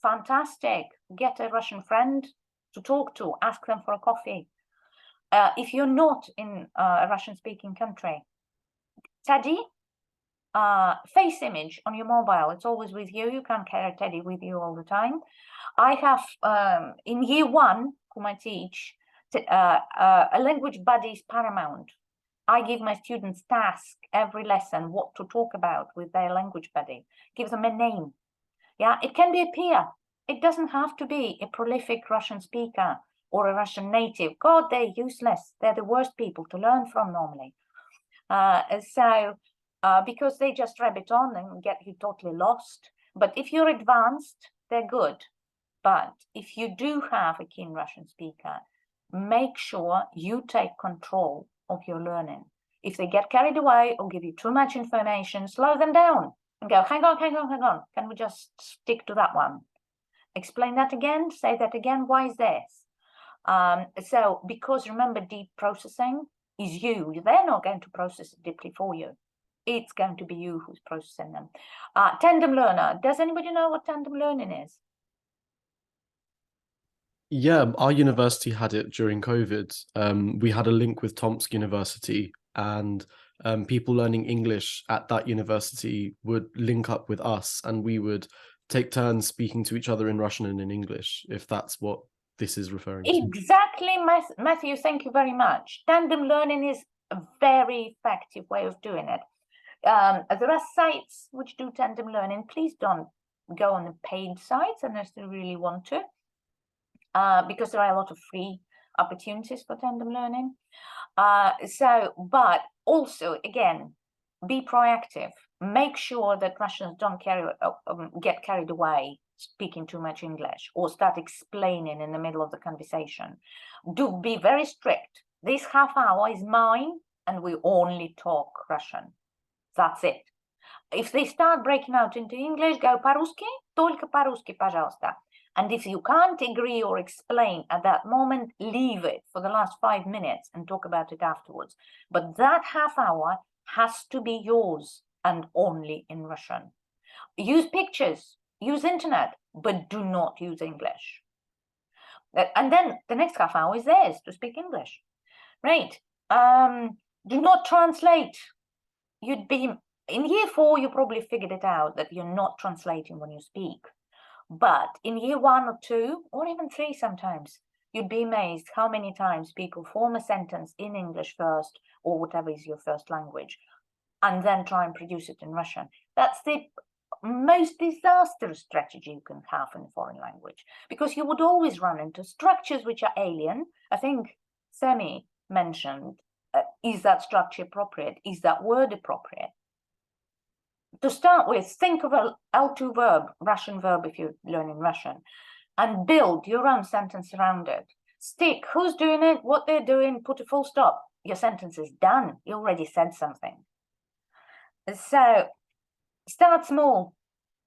fantastic. Get a Russian friend to talk to, ask them for a coffee. If you're not in a Russian-speaking country, Teddy, face image on your mobile, it's always with you. You can't carry Teddy with you all the time. I have, in year 1, whom I teach, a language buddy is paramount. I give my students task every lesson what to talk about with their language buddy. Give them a name. Yeah, it can be a peer. It doesn't have to be a prolific Russian speaker or a Russian native. God, they're useless. They're the worst people to learn from normally. Because they just rabbit on and get you totally lost. But if you're advanced, they're good. But if you do have a keen Russian speaker, make sure you take control of your learning. If they get carried away or give you too much information, slow them down and go, hang on. Can we just stick to that one? Explain that again, say that again, why is this? So, because remember, deep processing is you. They're not going to process it deeply for you. It's going to be you who's processing them. Tandem learner. Does anybody know what tandem learning is? Yeah, our university had it during COVID. We had a link with Tomsk University, and people learning English at that university would link up with us, and we would take turns speaking to each other in Russian and in English, if that's what this is referring to. Exactly, Matthew, thank you very much. Tandem learning is a very effective way of doing it. There are sites which do tandem learning. Please don't go on the paid sites unless you really want to. Because there are a lot of free opportunities for tandem learning. But also, again, be proactive. Make sure that Russians don't get carried away speaking too much English or start explaining in the middle of the conversation. Do be very strict. This half hour is mine and we only talk Russian. That's it. If they start breaking out into English, go по-русски, только по-русски, пожалуйста. And if you can't agree or explain at that moment, leave it for the last 5 minutes and talk about it afterwards. But that half hour has to be yours and only in Russian. Use pictures, use internet, but do not use English. And then the next half hour is theirs to speak English. Right. Do not translate. You'd be in year 4, you probably figured it out that you're not translating when you speak. But in year 1 or 2, or even 3 sometimes, you'd be amazed how many times people form a sentence in English first, or whatever is your first language, and then try and produce it in Russian. That's the most disastrous strategy you can have in a foreign language, because you would always run into structures which are alien. I think Semi mentioned, is that structure appropriate? Is that word appropriate? To start with, think of an L2 verb, Russian verb if you're learning Russian, and build your own sentence around it. Stick who's doing it, what they're doing, put a full stop. Your sentence is done. You already said something. So start small.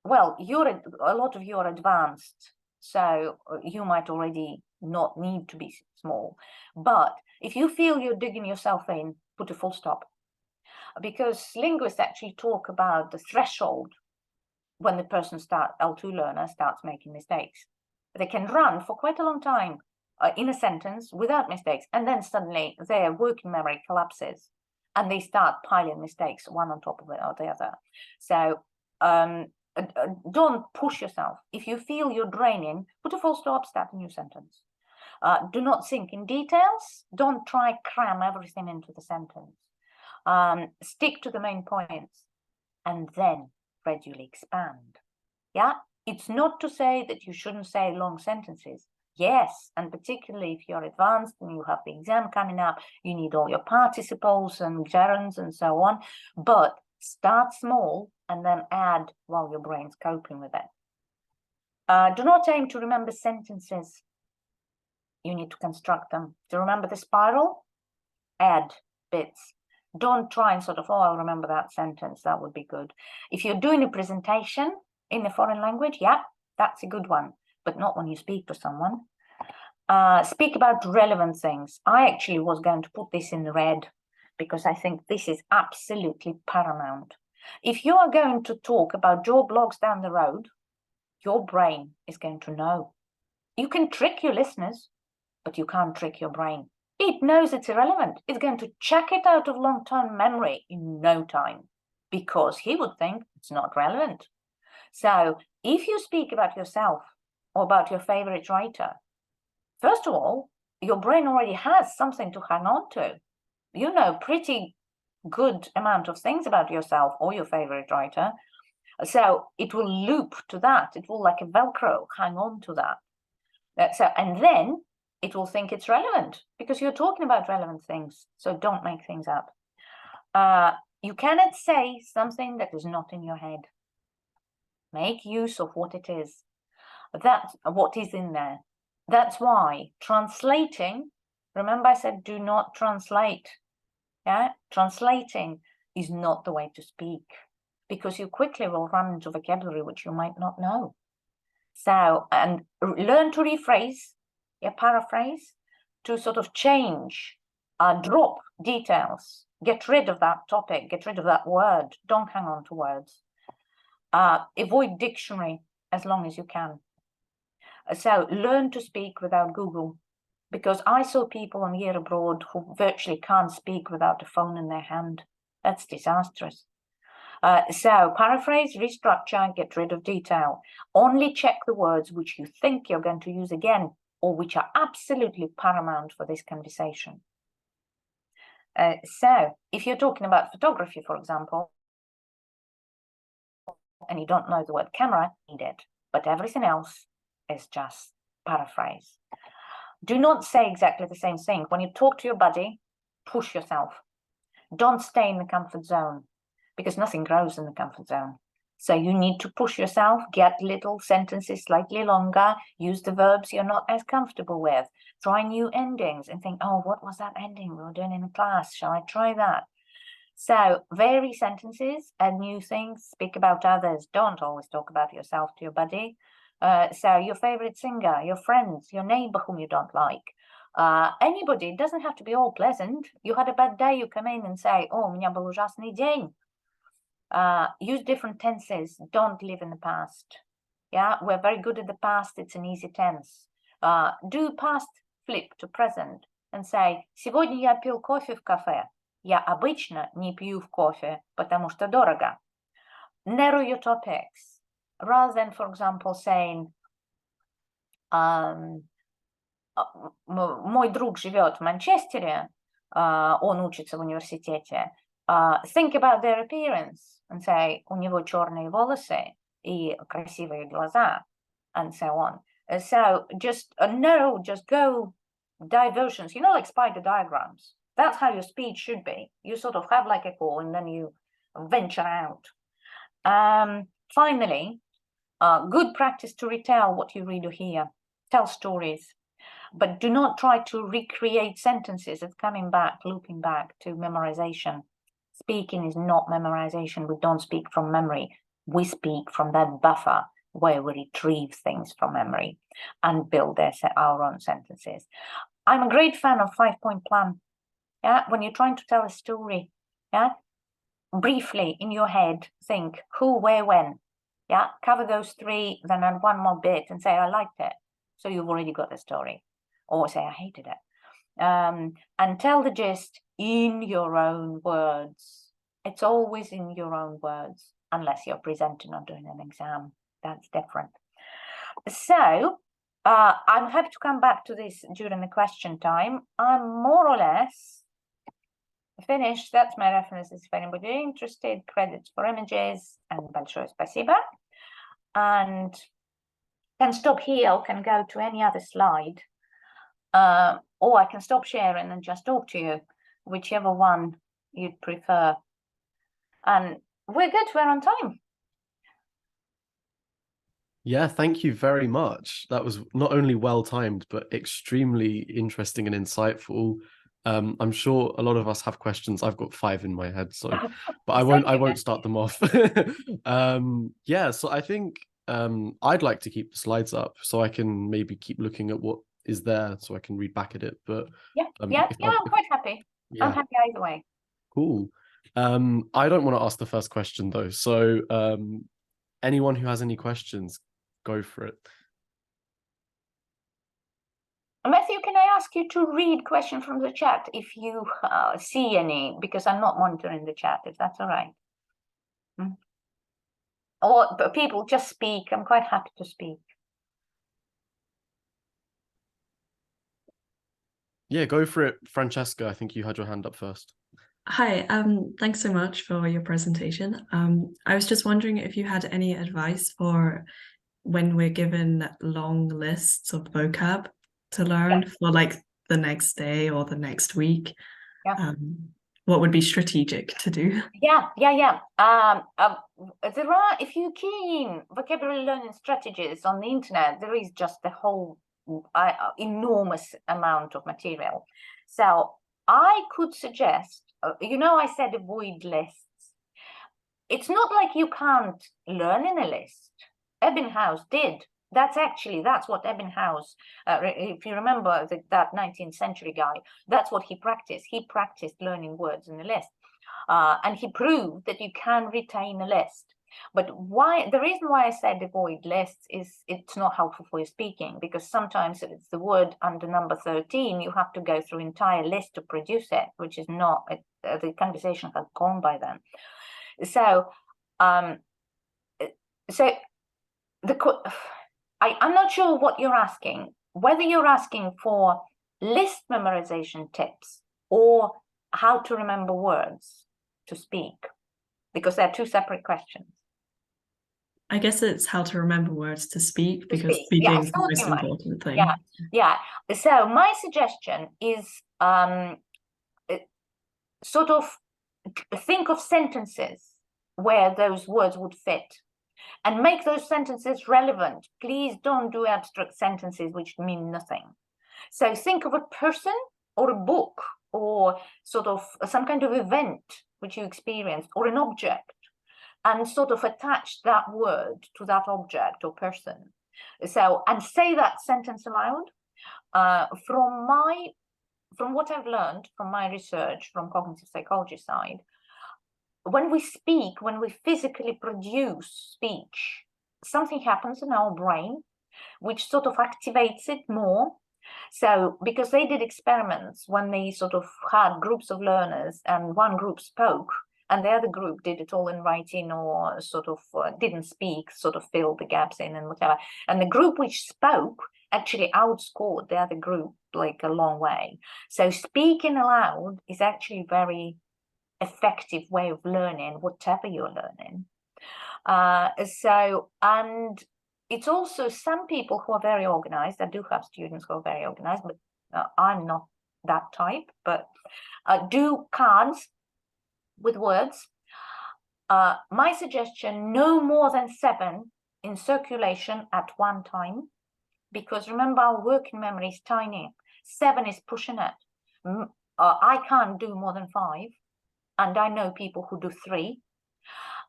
Well, a lot of you are advanced, so you might already not need to be small. But if you feel you're digging yourself in, put a full stop. Because linguists actually talk about the threshold when the person L2 learner starts making mistakes. They can run for quite a long time in a sentence without mistakes, and then suddenly their working memory collapses and they start piling mistakes one on top of the other. So don't push yourself. If you feel you're draining, put a full stop, start a new sentence. Do not sink in details. Don't try cram everything into the sentence. Stick to the main points and then gradually expand. Yeah, it's not to say that you shouldn't say long sentences. Yes, and particularly if you're advanced and you have the exam coming up, you need all your participles and gerunds and so on. But start small and then add while your brain's coping with it. Do not aim to remember sentences. You need to construct them. To remember the spiral, add bits. Don't try and sort of, oh, I'll remember that sentence. That would be good. If you're doing a presentation in a foreign language, yeah, that's a good one, but not when you speak to someone. Speak about relevant things. I actually was going to put this in red because I think this is absolutely paramount. If you are going to talk about job logs down the road, your brain is going to know. You can trick your listeners, but you can't trick your brain. It knows it's irrelevant. It's going to check it out of long-term memory in no time because he would think it's not relevant. So if you speak about yourself or about your favorite writer, first of all, your brain already has something to hang on to. You know pretty good amount of things about yourself or your favorite writer. So it will loop to that. It will, like a Velcro, hang on to that. And then it will think it's relevant because you're talking about relevant things. So don't make things up. You cannot say something that is not in your head. Make use of what it is. That's what is in there. That's why translating, remember I said do not translate. Yeah, translating is not the way to speak because you quickly will run into vocabulary which you might not know. So, and learn to rephrase, yeah, paraphrase, to sort of change, drop details, get rid of that topic, get rid of that word, don't hang on to words. Avoid dictionary as long as you can. So learn to speak without Google, because I saw people on Year Abroad who virtually can't speak without a phone in their hand. That's disastrous. So paraphrase, restructure, get rid of detail. Only check the words which you think you're going to use again or which are absolutely paramount for this conversation. So if you're talking about photography, for example, and you don't know the word camera, need it, but everything else is just paraphrase. Do not say exactly the same thing. When you talk to your buddy, push yourself. Don't stay in the comfort zone because nothing grows in the comfort zone. So you need to push yourself, get little sentences slightly longer, use the verbs you're not as comfortable with, try new endings and think, oh, what was that ending we were doing in class? Shall I try that? So vary sentences, add new things, speak about others. Don't always talk about yourself to your buddy. So your favorite singer, your friends, your neighbor whom you don't like, anybody. It doesn't have to be all pleasant. You had a bad day, you come in and say, oh, у меня был ужасный день. Use different tenses. Don't live in the past. Yeah, we're very good at the past. It's an easy tense. Do past flip to present and say, сегодня я пил кофе в кафе. Я обычно не пью в кофе, потому что дорого. Narrow your topics. Rather than, for example, saying, мой друг живет в Манчестере, он учится в университете. Think about their appearance and say, у него черные волосы и красивые глаза, and so on. So just just go diversions, you know, like spider diagrams. That's how your speech should be. You sort of have like a call and then you venture out. Finally, good practice to retell what you read or hear. Tell stories, but do not try to recreate sentences. It's coming back, looping back to memorization. Speaking is not memorization. We don't speak from memory. We speak from that buffer where we retrieve things from memory and build our own sentences. I'm a great fan of 5-point plan. Yeah, when you're trying to tell a story, yeah, briefly in your head, think who, where, when. Yeah, cover those 3, then add one more bit and say, I liked it. So you've already got the story. Or say, I hated it. And tell the gist in your own words. It's always in your own words, unless you're presenting or doing an exam. That's different. So I'm happy to come back to this during the question time. I'm more or less finished. That's my references if anybody interested. Credits for images and большое спасибо. And can stop here or can go to any other slide. Or I can stop sharing and just talk to you, whichever one you'd prefer. And we're good, we're on time. Yeah, thank you very much. That was not only well timed, but extremely interesting and insightful. I'm sure a lot of us have questions. I've got 5 in my head, so but I won't start them off. Yeah, so I think I'd like to keep the slides up so I can maybe keep looking at what is there so I can read back at it. But I'm quite happy. Yeah. I'm happy either way. Cool. I don't want to ask the first question though. So anyone who has any questions, go for it. Matthew, can I ask you to read questions from the chat if you see any, because I'm not monitoring the chat, if that's all right. Or people just speak. I'm quite happy to speak. Yeah, go for it. Francesca, I think you had your hand up first. Hi, thanks so much for your presentation. I was just wondering if you had any advice for when we're given long lists of vocab to learn for like the next day or the next week. What would be strategic to do? There are, if you key in vocabulary learning strategies on the internet, there is just a whole enormous amount of material. So I could suggest, I said avoid lists. It's not like you can't learn in a list. Ebbinghaus did. That's what Ebbinghaus, if you remember that 19th century guy, that's what he practiced. He practiced learning words in a list. And he proved that you can retain a list. But the reason why I said avoid lists is it's not helpful for your speaking, because sometimes if it's the word under number 13, you have to go through entire list to produce it, which is not, the conversation has gone by then. So, I'm not sure what you're asking, whether you're asking for list memorization tips or how to remember words to speak, because they're 2 separate questions. I guess it's how to remember words to speak, because speaking is the most important thing. Yeah. So my suggestion is sort of think of sentences where those words would fit and make those sentences relevant. Please don't do abstract sentences which mean nothing. So think of a person or a book or sort of some kind of event which you experienced, or an object, and sort of attach that word to that object or person. So, and say that sentence aloud. From what I've learned from my research from cognitive psychology side, when we speak, when we physically produce speech, something happens in our brain which sort of activates it more. So, because they did experiments when they sort of had groups of learners and one group spoke and the other group did it all in writing or sort of didn't speak, sort of filled the gaps in and whatever. And the group which spoke actually outscored the other group like a long way. So speaking aloud is actually a very effective way of learning whatever you're learning. And it's also some people who are very organized. I do have students who are very organized, but I'm not that type, but do cards with words. My suggestion, no more than 7 in circulation at one time, because remember our working memory is tiny. 7 is pushing it. I can't do more than 5, and I know people who do 3.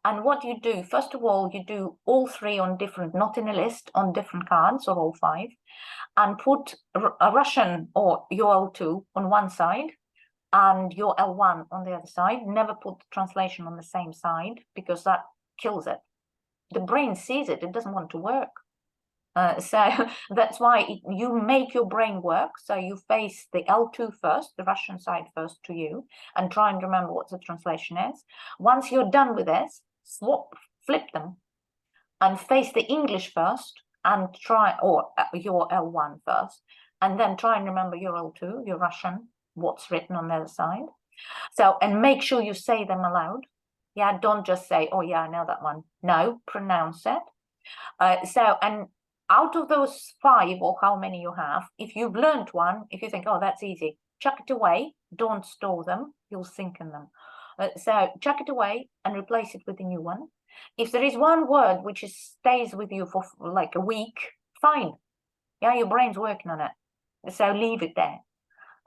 And what you do, first of all, you do all 3 on different, not in a list, on different cards, or all 5, and put a Russian or your L2 on one side and your L1 on the other side. Never put the translation on the same side, because that kills it. The brain sees it, it doesn't want to work. So that's why you make your brain work. So you face the L2 first, the Russian side first to you, and try and remember what the translation is. Once you're done with this, flip them and face the English first and try, or your L1 first, and then try and remember your L2, your Russian, what's written on the other side. So, and make sure you say them aloud. Yeah, don't just say, oh yeah, I know that one. No, pronounce it. And out of those 5 or how many you have, if you've learned one, if you think, oh, that's easy, chuck it away, don't store them, you'll sink in them. So chuck it away and replace it with a new one. If there is one word which stays with you for like a week, fine. Yeah, your brain's working on it. So leave it there.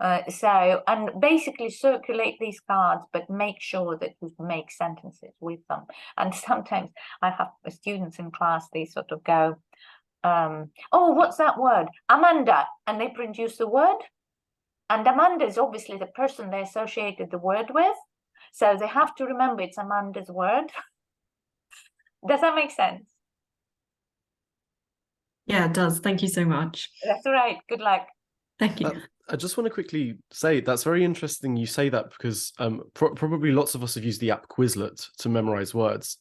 And basically circulate these cards, but make sure that you make sentences with them. And sometimes I have students in class, they sort of go, oh, what's that word? Amanda. And they produce the word. And Amanda is obviously the person they associated the word with. So they have to remember it's Amanda's word. Does that make sense? Yeah, it does. Thank you so much. That's all right. Good luck. Thank you. I just want to quickly say that's very interesting you say that, because probably lots of us have used the app Quizlet to memorize words.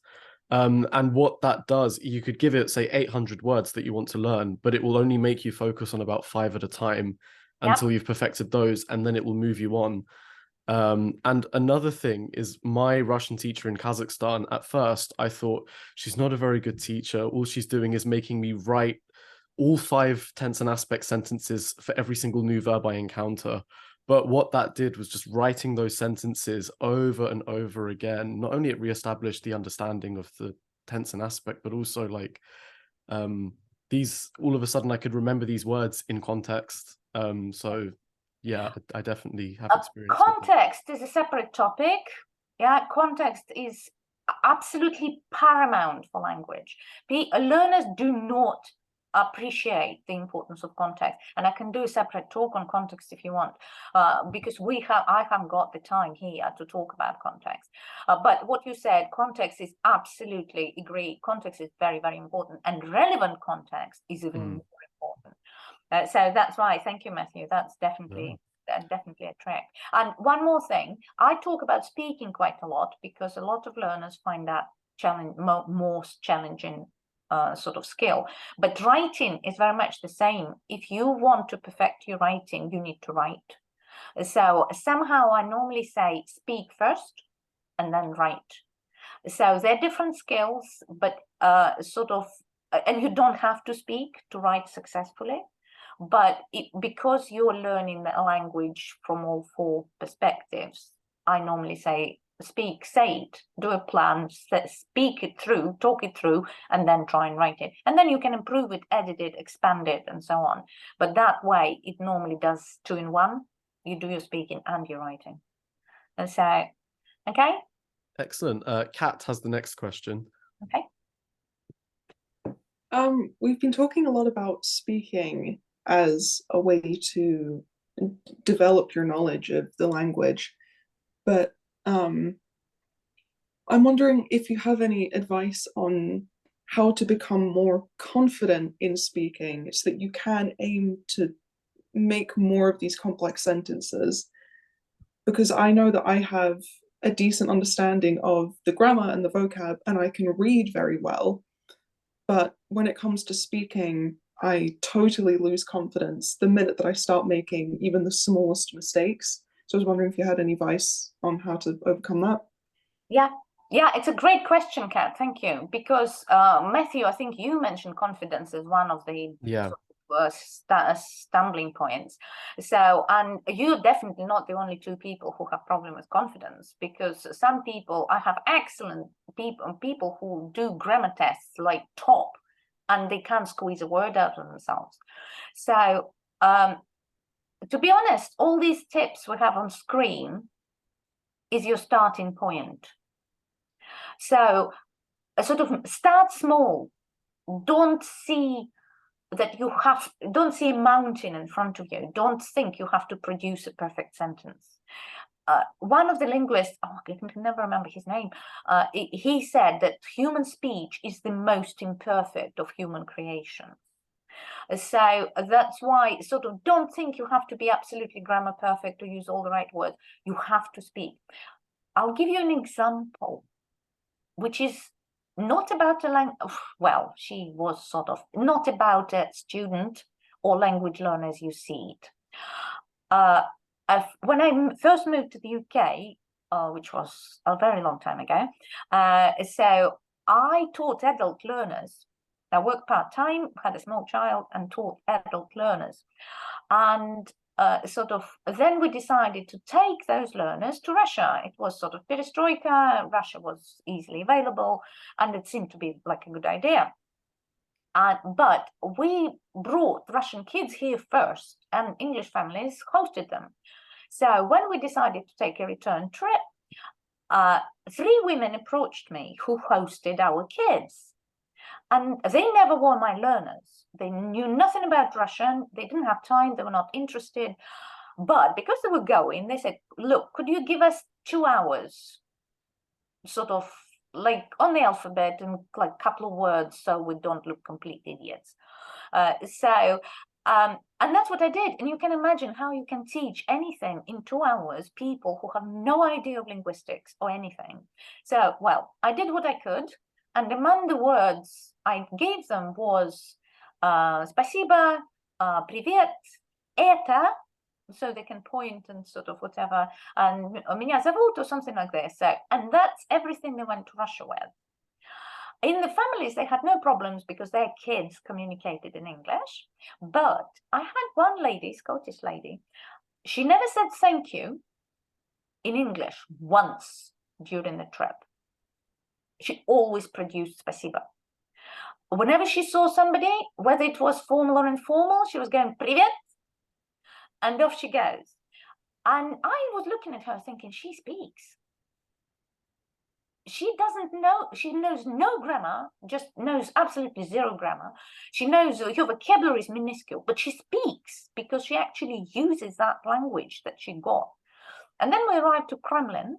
And what that does, you could give it, say, 800 words that you want to learn, but it will only make you focus on about 5 at a time until you've perfected those, and then it will move you on. And another thing is, my Russian teacher in Kazakhstan, at first, I thought, she's not a very good teacher. All she's doing is making me write all 5 tense and aspect sentences for every single new verb I encounter. But what that did was just writing those sentences over and over again. Not only it reestablished the understanding of the tense and aspect, but also like these, all of a sudden I could remember these words in context. So yeah, I definitely have experience. Context is a separate topic. Yeah, context is absolutely paramount for language. Learners do not appreciate the importance of context, and I can do a separate talk on context if you want, because I haven't got the time here to talk about context. But what you said, context is absolutely agree. Context is very, very important, and relevant context is even more important. So that's why, thank you, Matthew. That's definitely definitely a trick. And one more thing, I talk about speaking quite a lot because a lot of learners find that most challenging sort of skill. But writing is very much the same. If you want to perfect your writing, you need to write. So somehow I normally say speak first and then write. So they're different skills, but and you don't have to speak to write successfully. But because you're learning the language from all 4 perspectives, I normally say, say it, do a plan, speak it through, talk it through, and then try and write it. And then you can improve it, edit it, expand it, and so on. But that way, it normally does 2 in 1. You do your speaking and your writing. And so, okay? Excellent. Kat has the next question. Okay. We've been talking a lot about speaking as a way to develop your knowledge of the language, but I'm wondering if you have any advice on how to become more confident in speaking so that you can aim to make more of these complex sentences, because I know that I have a decent understanding of the grammar and the vocab, and I can read very well, but when it comes to speaking, I totally lose confidence the minute that I start making even the smallest mistakes. So I was wondering if you had any advice on how to overcome that. Yeah, it's a great question, Kat. Thank you. Because Matthew, I think you mentioned confidence as one of the stumbling points. So, and you're definitely not the only 2 people who have problem with confidence, because some people, I have excellent people who do grammar tests like top, and they can't squeeze a word out of themselves. So, to be honest, all these tips we have on screen is your starting point. So, sort of start small. Don't see a mountain in front of you. Don't think you have to produce a perfect sentence. One of the linguists, I can never remember his name, he said that human speech is the most imperfect of human creation. So that's why sort of don't think you have to be absolutely grammar perfect to use all the right words. You have to speak. I'll give you an example, which is not about a language. Well, she was sort of not about a student or language learner as you see it. When I first moved to the UK, which was a very long time ago, so I taught adult learners. I worked part-time, had a small child, and taught adult learners. And sort of then we decided to take those learners to Russia. It was sort of perestroika, Russia was easily available, and it seemed to be like a good idea. But we brought Russian kids here first, and English families hosted them. So when we decided to take a return trip, 3 women approached me who hosted our kids. And they never were my learners. They knew nothing about Russian. They didn't have time. They were not interested. But because they were going, they said, look, could you give us 2 hours, sort of like on the alphabet and like a couple of words so we don't look complete idiots. And that's what I did. And you can imagine how you can teach anything in 2 hours, people who have no idea of linguistics or anything. So, well, I did what I could. And among the words I gave them was спасибо, привет, это, so they can point and sort of whatever, and меня зовут or something like this. So, and that's everything they went to Russia with. In the families, they had no problems because their kids communicated in English. But I had one lady, Scottish lady, she never said thank you in English once during the trip. She always produced спасибо. Whenever she saw somebody, whether it was formal or informal, she was going привет, and off she goes. And I was looking at her thinking, she speaks. She doesn't know, she knows no grammar, just knows absolutely zero grammar. She knows her vocabulary is minuscule, but she speaks because she actually uses that language that she got. And then we arrived to Kremlin,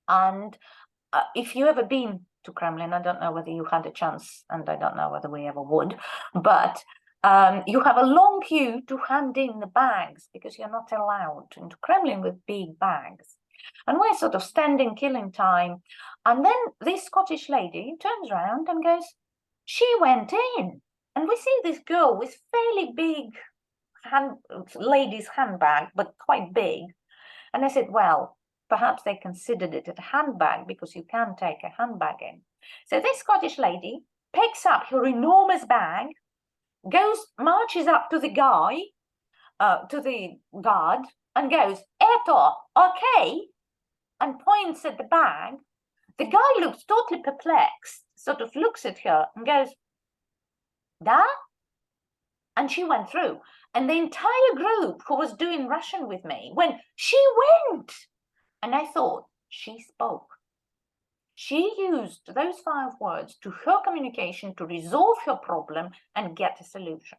and if you ever been to Kremlin, I don't know whether you had a chance, and I don't know whether we ever would, but you have a long queue to hand in the bags because you're not allowed into Kremlin with big bags. And we're sort of standing, killing time. And then this Scottish lady turns around and goes, she went in. And we see this girl with fairly big lady's handbag, but quite big. And I said, well, perhaps they considered it a handbag because you can take a handbag in. So this Scottish lady picks up her enormous bag, marches up to the guy, to the guard, and goes, "Eto, okay," and points at the bag. The guy looks totally perplexed, sort of looks at her and goes, "Da?" And she went through. And the entire group who was doing Russian with me went, "She went." And I thought, she spoke. She used those 5 words to her communication to resolve her problem and get a solution.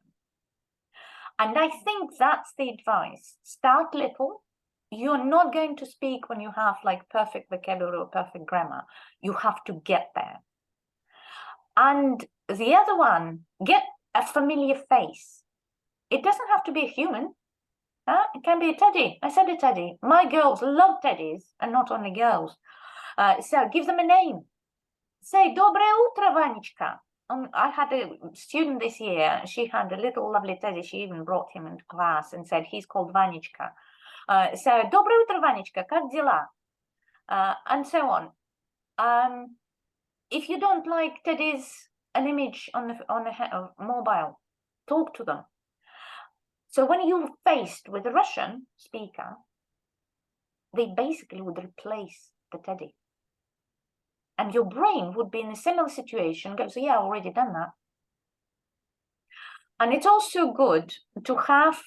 And I think that's the advice. Start little. You're not going to speak when you have like perfect vocabulary or perfect grammar. You have to get there. And the other one, get a familiar face. It doesn't have to be a human. It can be a teddy. I said a teddy. My girls love teddies, and not only girls. So give them a name. Say, "Доброе утро, Vanichka." I had a student this year. She had a little lovely teddy. She even brought him into class and said, he's called Vanichka. So, "Доброе утро, Vanichka, как дела?" And so on. If you don't like teddies, an image on a mobile, talk to them. So when you're faced with a Russian speaker, they basically would replace the teddy. And your brain would be in a similar situation, goes, "Yeah, I've already done that." And it's also good to have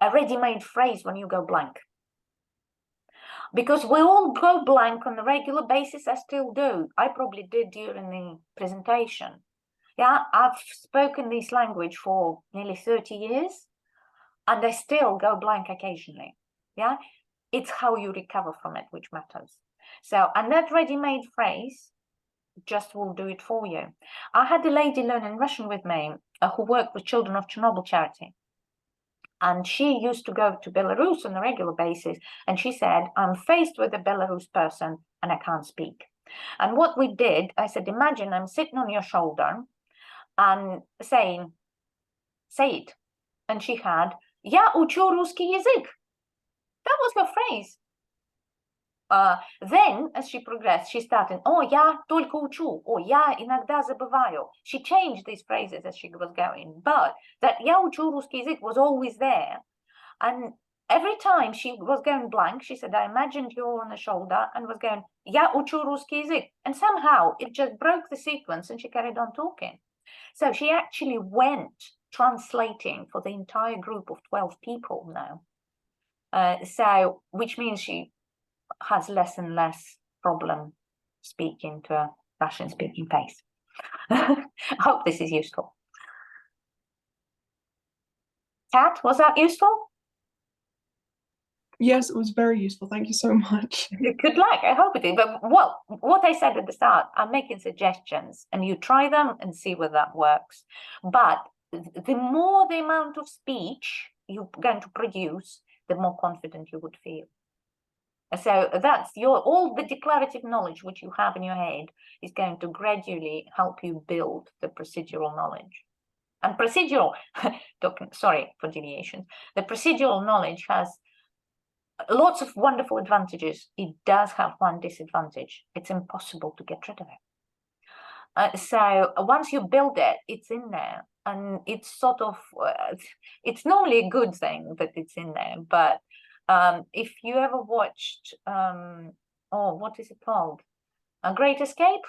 a ready-made phrase when you go blank. Because we all go blank on a regular basis. I still do. I probably did during the presentation. Yeah, I've spoken this language for nearly 30 years, and I still go blank occasionally. Yeah, it's how you recover from it which matters. So, and that ready-made phrase just will do it for you. I had a lady learning Russian with me who worked with children of Chernobyl charity. And she used to go to Belarus on a regular basis. And she said, I'm faced with a Belarus person and I can't speak. And what we did, I said, imagine I'm sitting on your shoulder and saying, say it. And she had, "Я учу русский язык." That was her phrase. Then, as she progressed, she started, "О, я только учу," "О, я иногда забываю." She changed these phrases as she was going, but that "я учу русский язык" was always there. And every time she was going blank, she said, I imagined you on the shoulder and was going, "Я учу русский язык." And somehow it just broke the sequence and she carried on talking. So she actually went translating for the entire group of 12 people now. So, which means she has less and less problem speaking to a Russian-speaking face. I hope this is useful. Kat, was that useful? Yes, it was very useful. Thank you so much. Good luck. I hope it is. But what I said at the start, I'm making suggestions and you try them and see whether that works. But the more the amount of speech you're going to produce, the more confident you would feel. So that's all the declarative knowledge which you have in your head is going to gradually help you build the procedural knowledge. And procedural, sorry for deviations, the procedural knowledge has lots of wonderful advantages. It does have one disadvantage. It's impossible to get rid of it. So once you build it, it's in there. And it's sort of, it's normally a good thing that it's in there. But if you ever watched, what is it called? A Great Escape?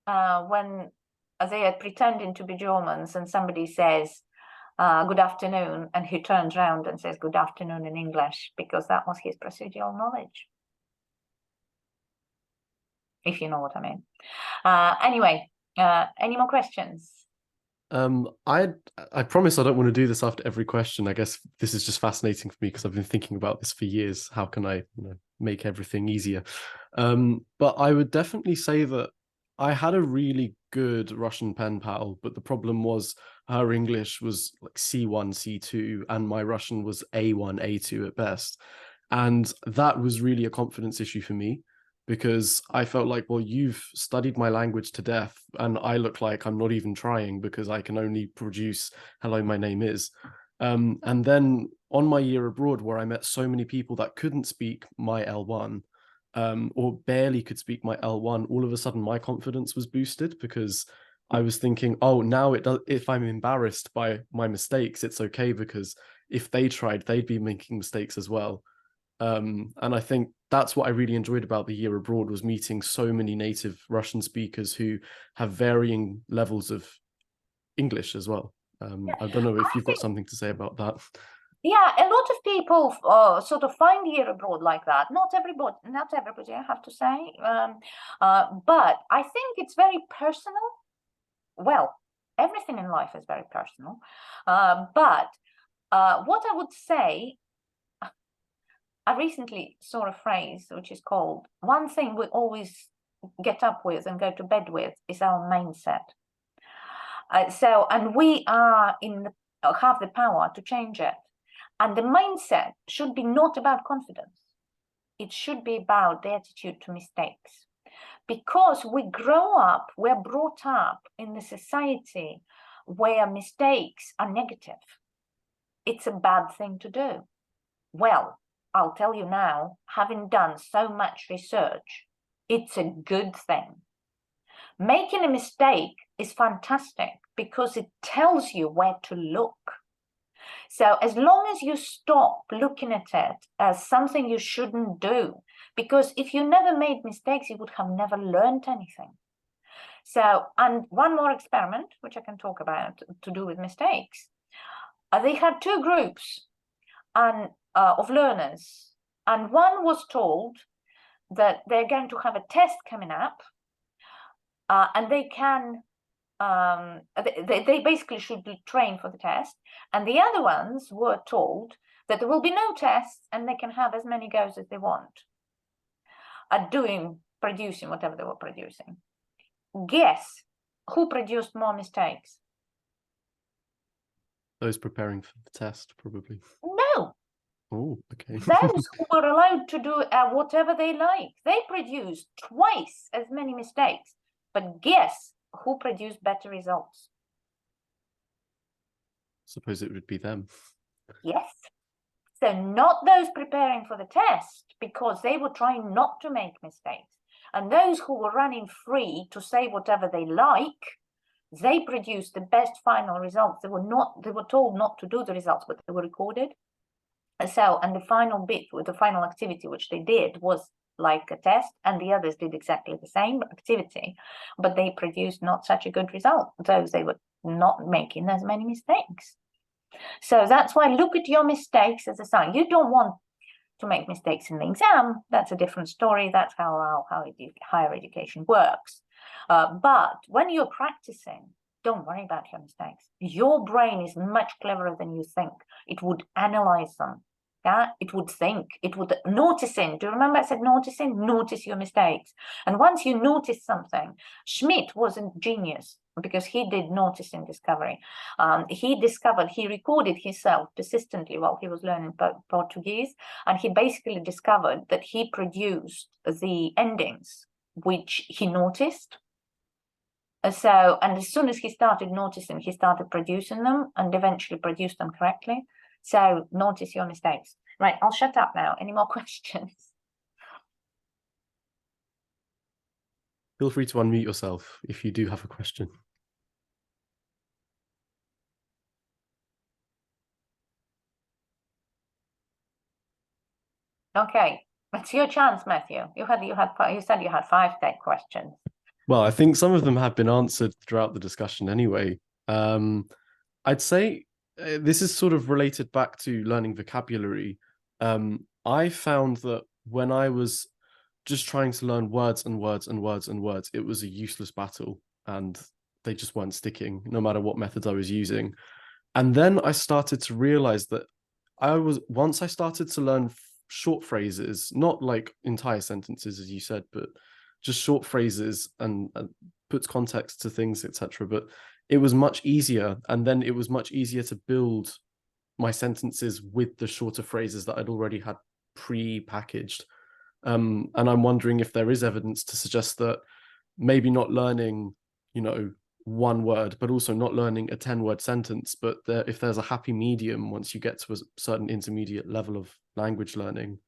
When they are pretending to be Germans and somebody says, good afternoon, and he turns around and says good afternoon in English, because that was his procedural knowledge. If you know what I mean. Anyway, any more questions? I promise I don't want to do this after every question. I guess this is just fascinating for me because I've been thinking about this for years. How can I, make everything easier? But I would definitely say that I had a really good Russian pen pal, but the problem was her English was like C1, C2, and my Russian was A1, A2 at best. And that was really a confidence issue for me, because I felt like, well, you've studied my language to death, and I look like I'm not even trying because I can only produce "hello, my name is." And then on my year abroad, where I met so many people that couldn't speak my L1, or barely could speak my L1, all of a sudden my confidence was boosted, because I was thinking, oh, now if I'm embarrassed by my mistakes, it's okay, because if they tried, they'd be making mistakes as well. And I think that's what I really enjoyed about the year abroad, was meeting so many native Russian speakers who have varying levels of English as well. I don't know if you've got something to say about that. Yeah, a lot of people sort of find the year abroad like that. Not everybody, I have to say. But I think it's very personal. Well, everything in life is very personal. But what I would say, I recently saw a phrase which is called, one thing we always get up with and go to bed with is our mindset. And we are have the power to change it. And the mindset should be not about confidence. It should be about the attitude to mistakes. Because we're brought up in a society where mistakes are negative. It's a bad thing to do. Well, I'll tell you now, having done so much research, it's a good thing. Making a mistake is fantastic because it tells you where to look. So as long as you stop looking at it as something you shouldn't do, because if you never made mistakes, you would have never learned anything. So, and one more experiment, which I can talk about to do with mistakes. They had two groups of learners, and one was told that they're going to have a test coming up, and they can they basically should train for the test, and the other ones were told that there will be no tests and they can have as many goes as they want at producing whatever they were producing. guess who produced more mistakes? Those preparing for the test, probably. No, Oh, okay. those who were allowed to do whatever they like. They produced twice as many mistakes. But guess who produced better results? Suppose it would be them. Yes. So not those preparing for the test, because they were trying not to make mistakes. And those who were running free to say whatever they like, they produced the best final results. They were told not to do the results, but they were recorded. So, and the final bit with the final activity, which they did, was like a test, and the others did exactly the same activity, but they produced not such a good result. Those they were not making as many mistakes. So that's why look at your mistakes as a sign. You don't want to make mistakes in the exam. That's a different story. That's how higher education works. But when you're practicing, don't worry about your mistakes. Your brain is much cleverer than you think. It would analyze them. Yeah, it would think, it would noticing. Do you remember I said noticing? Notice your mistakes. And once you notice something, Schmidt was a genius because he did noticing discovery. He recorded himself persistently while he was learning Portuguese, and he basically discovered that he produced the endings which he noticed. So, and as soon as he started noticing, he started producing them and eventually produced them correctly. So notice your mistakes. Right, I'll shut up now. Any more questions? Feel free to unmute yourself if you do have a question. Okay, it's your chance, Matthew. You said you had 5 tech questions. Well, I think some of them have been answered throughout the discussion anyway. I'd say this is sort of related back to learning vocabulary. I found that when I was just trying to learn words and words and words and words, it was a useless battle and they just weren't sticking, no matter what methods I was using. And then I started to realize that once I started to learn short phrases, not like entire sentences, as you said, but just short phrases and puts context to things, etc. But it was much easier. And then it was much easier to build my sentences with the shorter phrases that I'd already had pre-packaged. And I'm wondering if there is evidence to suggest that maybe not learning, one word, but also not learning a 10-word sentence, but if there's a happy medium once you get to a certain intermediate level of language learning,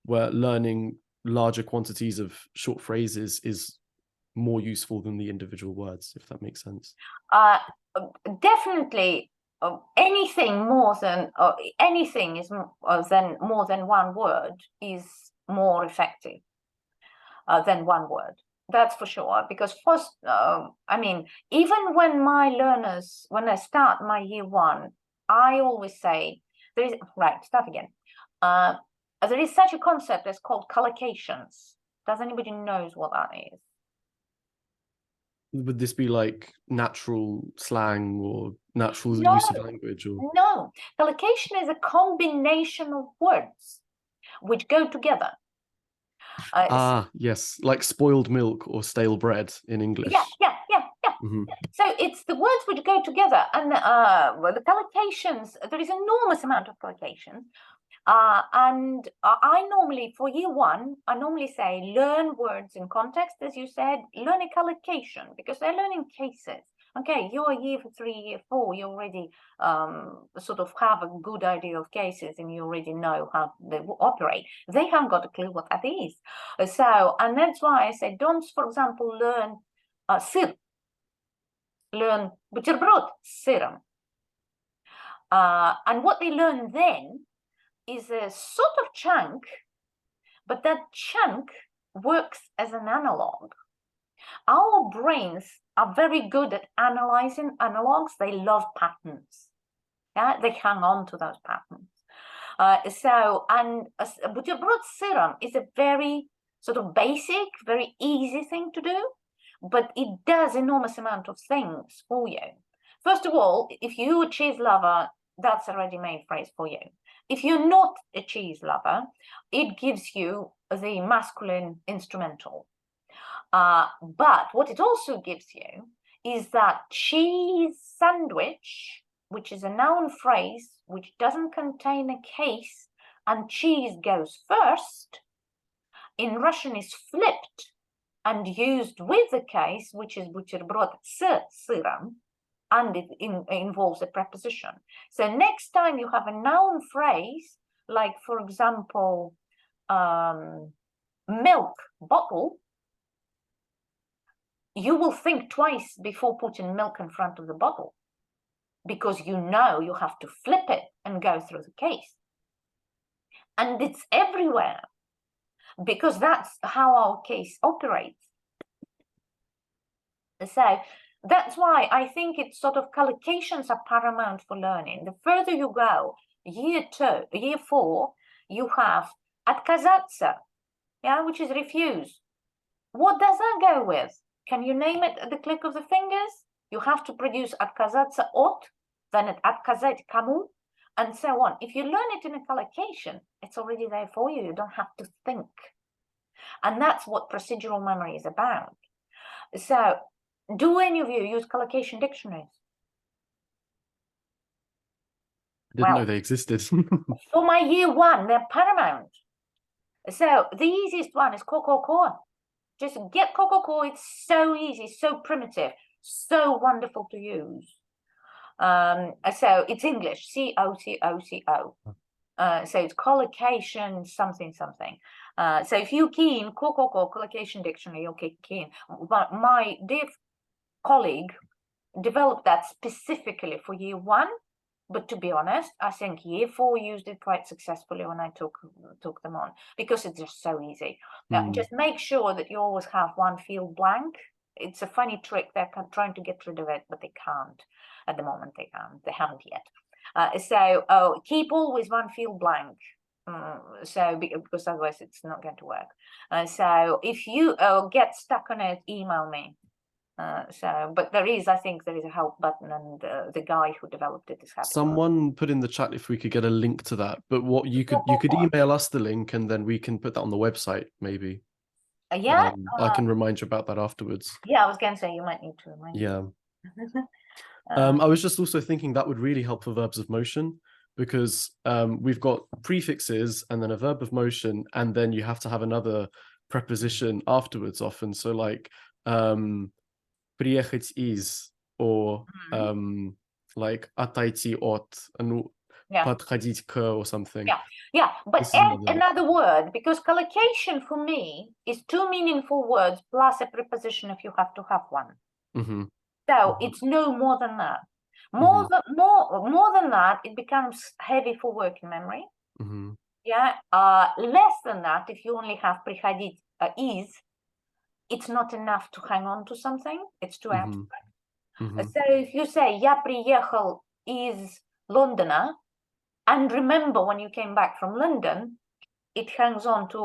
where learning larger quantities of short phrases is more useful than the individual words, if that makes sense. Definitely, anything more than more than one word is more effective than one word. That's for sure. Because first, even when when I start my year 1, I always say start again. There is such a concept as called collocations. Does anybody knows what that is? Would this be like natural slang or natural use of language? Or... No, collocation is a combination of words which go together. Yes, like spoiled milk or stale bread in English. Yeah. Mm-hmm. So it's the words which go together, and the collocations. There is enormous amount of collocations. And I normally, for year 1, I normally say learn words in context, as you said, learn a collocation, because they're learning cases. Okay, you're year 3, year 4, you already sort of have a good idea of cases and you already know how they operate. They haven't got a clue what that is. So, and that's why I say don't, for example, learn sir. Learn бутерброд с сыром. And what they learn then is a sort of chunk, but that chunk works as an analog. Our brains are very good at analyzing analogs. They love patterns. Yeah, they hang on to those patterns. Бутерброд с сыром is a very sort of basic, very easy thing to do, but it does enormous amount of things for you. First of all, if you're a cheese lover, that's a ready-made phrase for you. If you're not a cheese lover, it gives you the masculine instrumental. But what it also gives you is that cheese sandwich, which is a noun phrase which doesn't contain a case, and cheese goes first, in Russian is flipped and used with the case, which is бутерброд с сыром, and it involves a preposition. So next time you have a noun phrase, like for example, milk bottle, you will think twice before putting milk in front of the bottle, because you know you have to flip it and go through the case. And it's everywhere, because that's how our case operates. So that's why I think it's sort of collocations are paramount for learning. The further you go, year 4, you have отказаться, yeah, which is refuse. What does that go with? Can you name it at the click of the fingers? You have to produce отказаться от, then it отказать кому, and so on. If you learn it in a collocation, it's already there for you. You don't have to think. And that's what procedural memory is about. So, do any of you use collocation dictionaries? I didn't know they existed. For my year 1, they're paramount. So the easiest one is ko. Just get ko. It's so easy, so primitive, so wonderful to use. So it's English, COCO. So it's collocation something. So if you key in ko collocation dictionary, you'll key in. But my dear colleague developed that specifically for year 1. But to be honest, I think year 4 used it quite successfully when I took them on, because it's just so easy. Now, just make sure that you always have one field blank. It's a funny trick. They're trying to get rid of it, but they can't. At the moment, they can't. They haven't yet. So keep always one field blank. Because otherwise it's not going to work. So if you get stuck on it, email me. But I think there is a help button, and the guy who developed it is happy. Someone put in the chat if we could get a link to that. But what you could email us the link, and then we can put that on the website, maybe. Yeah. I can remind you about that afterwards. Yeah, I was going to say you might need to remind. Yeah. I was just also thinking that would really help for verbs of motion, because we've got prefixes and then a verb of motion, and then you have to have another preposition afterwards often. So like приехать из, or like отойти от, and подходить к, or something. Yeah, but add another word, because collocation for me is 2 meaningful words plus a preposition if you have to have one. So it's no more than that. More than that, it becomes heavy for working memory. Yeah, less than that, if you only have приходить is, it's not enough to hang on to something. It's too abstract. So if you say я приехал из Лондона, and remember when you came back from London, it hangs on to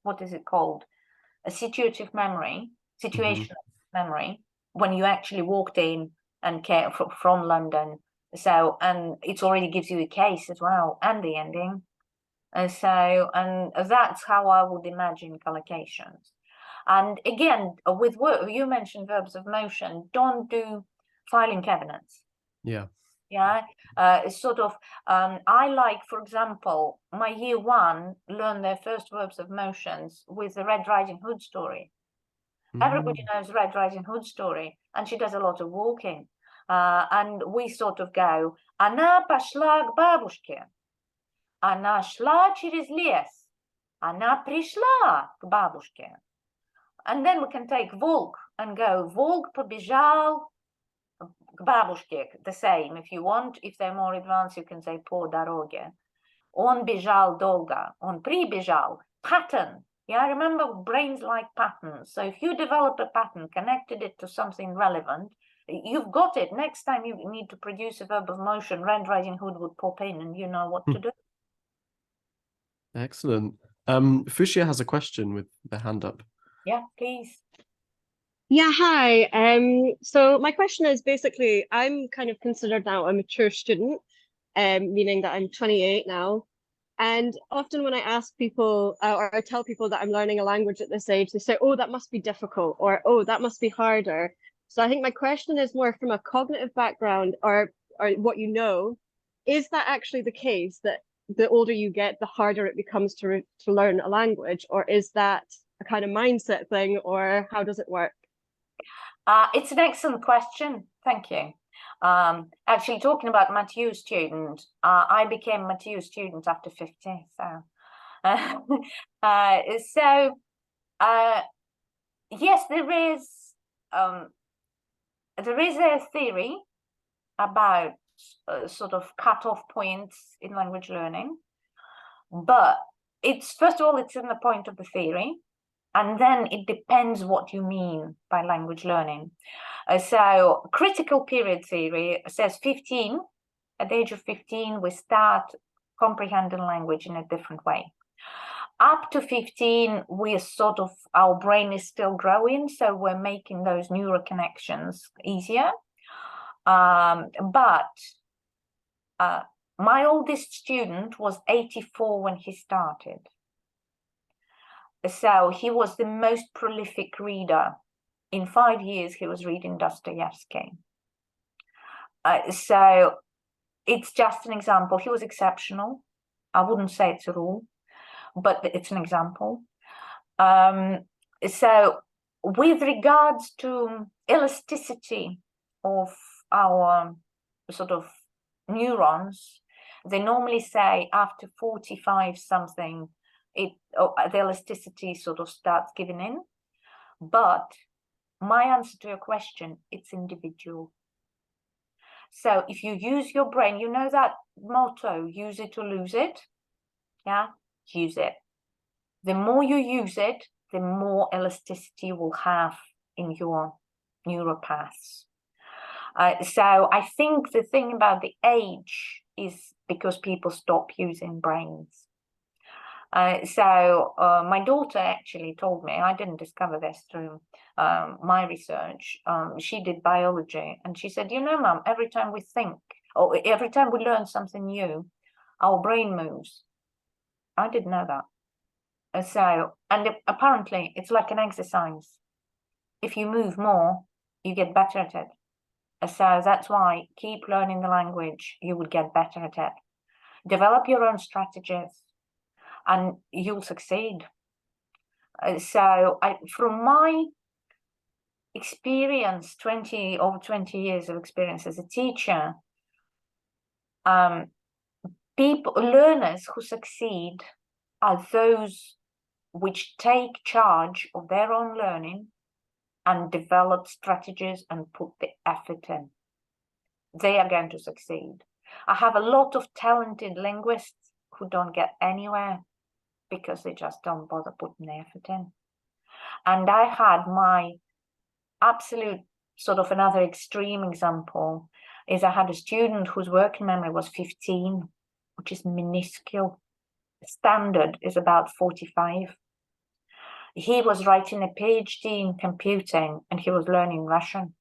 what is it called? A situational memory, memory, when you actually walked in and came from London. So, and it already gives you a case as well, and the ending. And that's how I would imagine collocations. And again, with work, you mentioned verbs of motion. Don't do filing cabinets. Yeah. I like, for example, my year 1 learned their first verbs of motions with the Red Riding Hood story. Everybody knows Red Riding Hood story, and she does a lot of walking. And we sort of go, она пошла к бабушке, она шла через лес, она пришла к бабушке. And then we can take волк and go, волк побежал к бабушке. The same. If you want, if they're more advanced, you can say по дороге. Он бежал долго, он прибежал. Pattern. Yeah, remember, brains like patterns. So if you develop a pattern, connected it to something relevant, you've got it. Next time you need to produce a verb of motion, Red Riding Hood would pop in and you know what to do. Excellent. Fushia has a question with the hand up. Yeah, please. Yeah, hi. So my question is basically, I'm kind of considered now a mature student, meaning that I'm 28 now. And often when I ask people or I tell people that I'm learning a language at this age, they say, oh, that must be difficult, or oh, that must be harder. So I think my question is more from a cognitive background or what you know, is that actually the case that the older you get, the harder it becomes to learn a language, or is that a kind of mindset thing, or how does it work? It's an excellent question. Thank you. Actually, talking about Matthew student, I became Matthew student after 50. So, yes, there is a theory about sort of cutoff points in language learning, but it's first of all, it's in the point of the theory. And then it depends what you mean by language learning. So critical period theory says 15, at the age of 15, we start comprehending language in a different way. Up to 15, we're sort of, our brain is still growing, so we're making those neural connections easier. But my oldest student was 84 when he started. So he was the most prolific reader. In 5 years, he was reading Dostoevsky. So it's just an example. He was exceptional. I wouldn't say it's a rule, but it's an example. So with regards to elasticity of our sort of neurons, they normally say after 45 something, the elasticity sort of starts giving in. But my answer to your question, it's individual. So if you use your brain, you know that motto, use it or lose it. Yeah, use it. The more you use it, the more elasticity you will have in your neural paths. So I think the thing about the age is because people stop using brains. So my daughter actually told me, I didn't discover this through my research. She did biology, and she said, you know, Mum, every time we think, or every time we learn something new, our brain moves. I didn't know that. So, and apparently it's like an exercise. If you move more, you get better at it. So that's why keep learning the language, you will get better at it. Develop your own strategies, and you'll succeed. So from my experience, over 20 years of experience as a teacher, learners who succeed are those which take charge of their own learning and develop strategies and put the effort in. They are going to succeed. I have a lot of talented linguists who don't get anywhere because they just don't bother putting the effort in. And I had my absolute sort of another extreme example is I had a student whose working memory was 15, which is minuscule. Standard is about 45. He was writing a PhD in computing and he was learning Russian.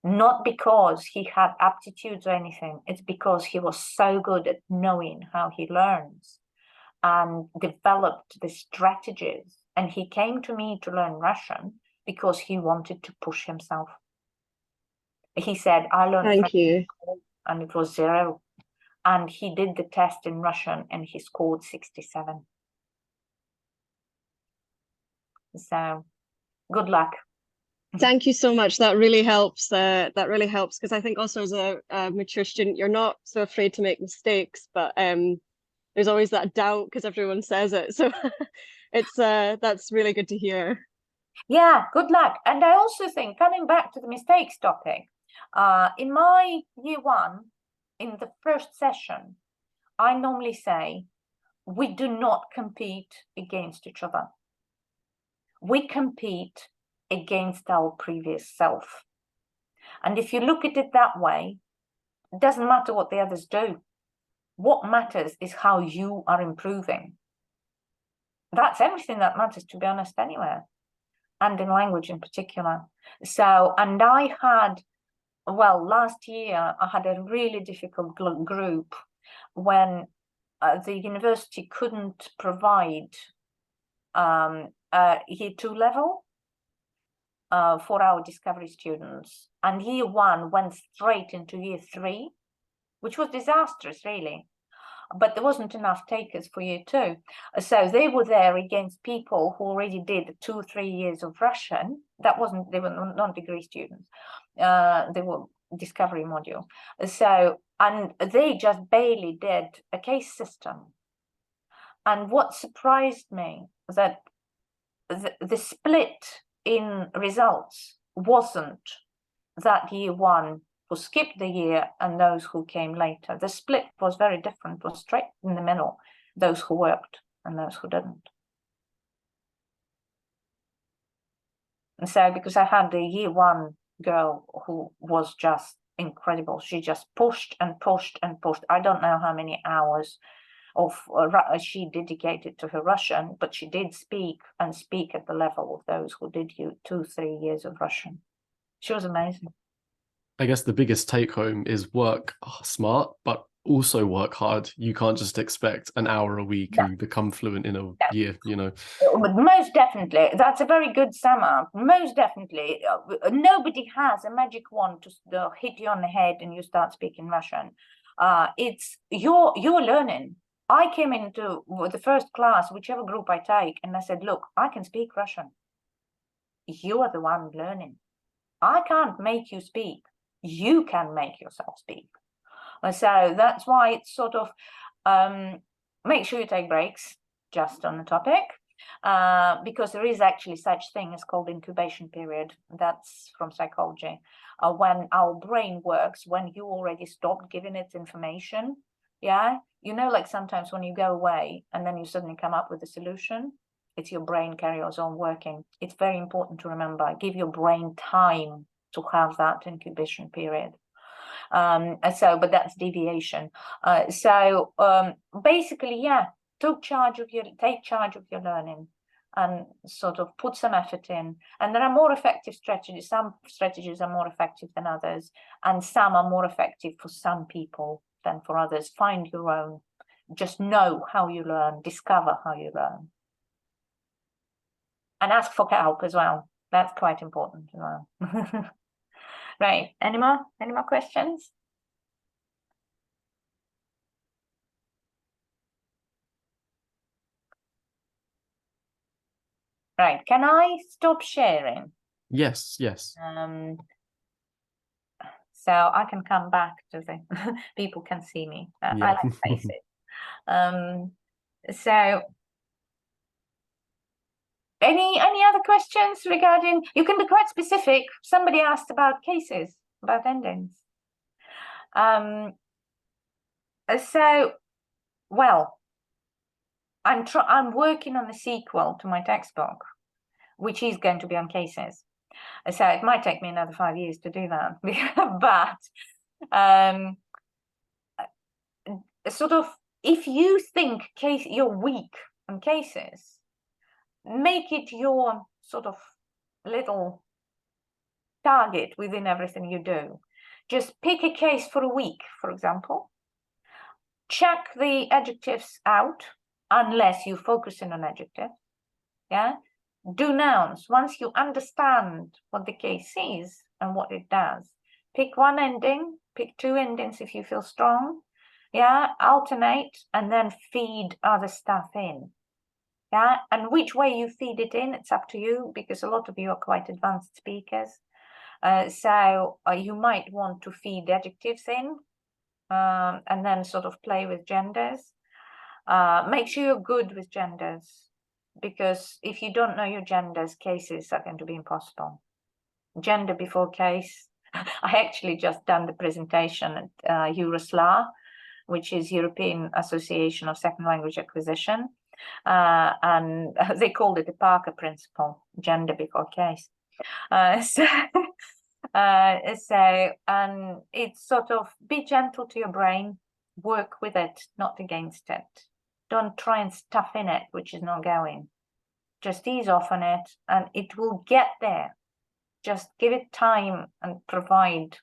Not because he had aptitudes or anything, it's because he was so good at knowing how he learns and developed the strategies. And he came to me to learn Russian because he wanted to push himself. He said, I learned French and it was 0. And he did the test in Russian and he scored 67. So good luck. Thank you so much. That really helps. That really helps, because I think also as a mature student, you're not so afraid to make mistakes, but there's always that doubt because everyone says it. So it's that's really good to hear. Yeah, good luck. And I also think, coming back to the mistakes topic, in my year 1, in the first session, I normally say, we do not compete against each other. We compete against our previous self. And if you look at it that way, it doesn't matter what the others do. What matters is how you are improving. That's everything that matters, to be honest, anywhere, and in language in particular. So, and I had, well, last year, I had a really difficult group when the university couldn't provide year 2 level for our discovery students, and year 1 went straight into year 3, which was disastrous, really. But there wasn't enough takers for year 2, so they were there against people who already did 2 or 3 years of Russian. They were non-degree students. They were discovery module. So, and they just barely did a case system. And what surprised me was that the split in results wasn't that year 1 who skipped the year and those who came later. The split was very different, it was straight in the middle, those who worked and those who didn't. And so, because I had the year 1 girl who was just incredible, she just pushed and pushed and pushed. I don't know how many hours of she dedicated to her Russian, but she did speak and speak at the level of those who did 2-3 years of Russian. She was amazing. I guess the biggest take home is work smart, but also work hard. You can't just expect an hour a week and become fluent in a year, you know. But most definitely, that's a very good sum up. Most definitely, nobody has a magic wand to hit you on the head and you start speaking Russian. It's you're learning. I came into the first class, whichever group I take, and I said, look, I can speak Russian. You are the one learning. I can't make you speak. You can make yourself speak. So that's why it's sort of, make sure you take breaks just on the topic, because there is actually such thing as called incubation period. That's from psychology. When our brain works, when you already stopped giving it information, yeah, you know, like sometimes when you go away and then you suddenly come up with a solution, it's your brain carries on working. It's very important to remember, give your brain time to have that incubation period. But that's deviation. Basically, yeah, take charge of your learning and sort of put some effort in. And there are more effective strategies. Some strategies are more effective than others, and some are more effective for some people than for others. Find your own. Just know how you learn, discover how you learn. And ask for help as well. That's quite important as well. Right, any more questions? Right, can I stop sharing? Yes. So I can come back to the people can see me. I like faces. So any other questions regarding? You can be quite specific. Somebody asked about cases, about endings. So, well, I'm working on the sequel to my textbook, which is going to be on cases. So it might take me another 5 years to do that, but sort of, if you think you're weak on cases, make it your sort of little target within everything you do. Just pick a case for a week, for example. Check the adjectives out, unless you're focusing on adjectives. Yeah. Do nouns. Once you understand what the case is and what it does, pick one ending, pick 2 endings if you feel strong. Yeah, alternate and then feed other stuff in. Yeah, and which way you feed it in, it's up to you, because a lot of you are quite advanced speakers. So you might want to feed adjectives in and then sort of play with genders. Make sure you're good with genders, because if you don't know your genders, cases are going to be impossible. Gender before case. I actually just done the presentation at EUROSLA, which is European Association of Second Language Acquisition. And they called it the Parker principle, gender before case. And it's sort of, be gentle to your brain, work with it, not against it. Don't try and stuff in it, which is not going. Just ease off on it and it will get there. Just give it time and provide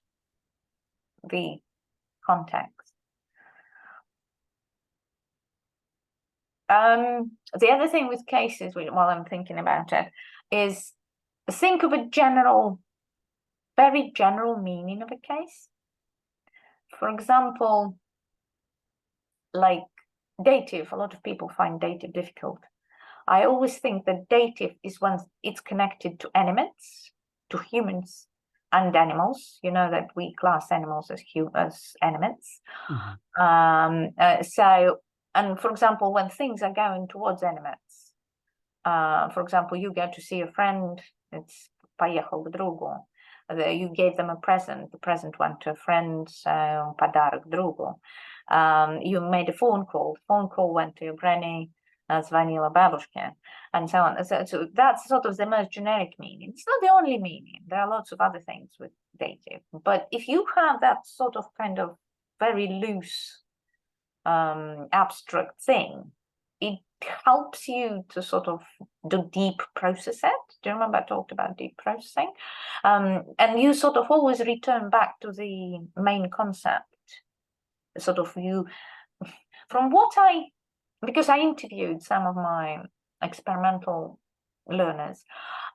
the context. The other thing with cases, while I'm thinking about it, is think of a general, very general meaning of a case. For example, like dative, a lot of people find dative difficult. I always think that dative is when it's connected to animates, to humans and animals. You know that we class animals as animates. So, and for example, when things are going towards animates, for example, you go to see a friend, it's поехал к другу. You gave them a present, the present went to a friend, so подарок другу. You made a phone call went to your granny, звонила бабушке, and so on. So that's sort of the most generic meaning. It's not the only meaning. There are lots of other things with dative. But if you have that sort of kind of very loose abstract thing, it helps you to sort of do deep process it. Do you remember I talked about deep processing? And you sort of always return back to the main concept. Sort of you, from what because I interviewed some of my experimental learners,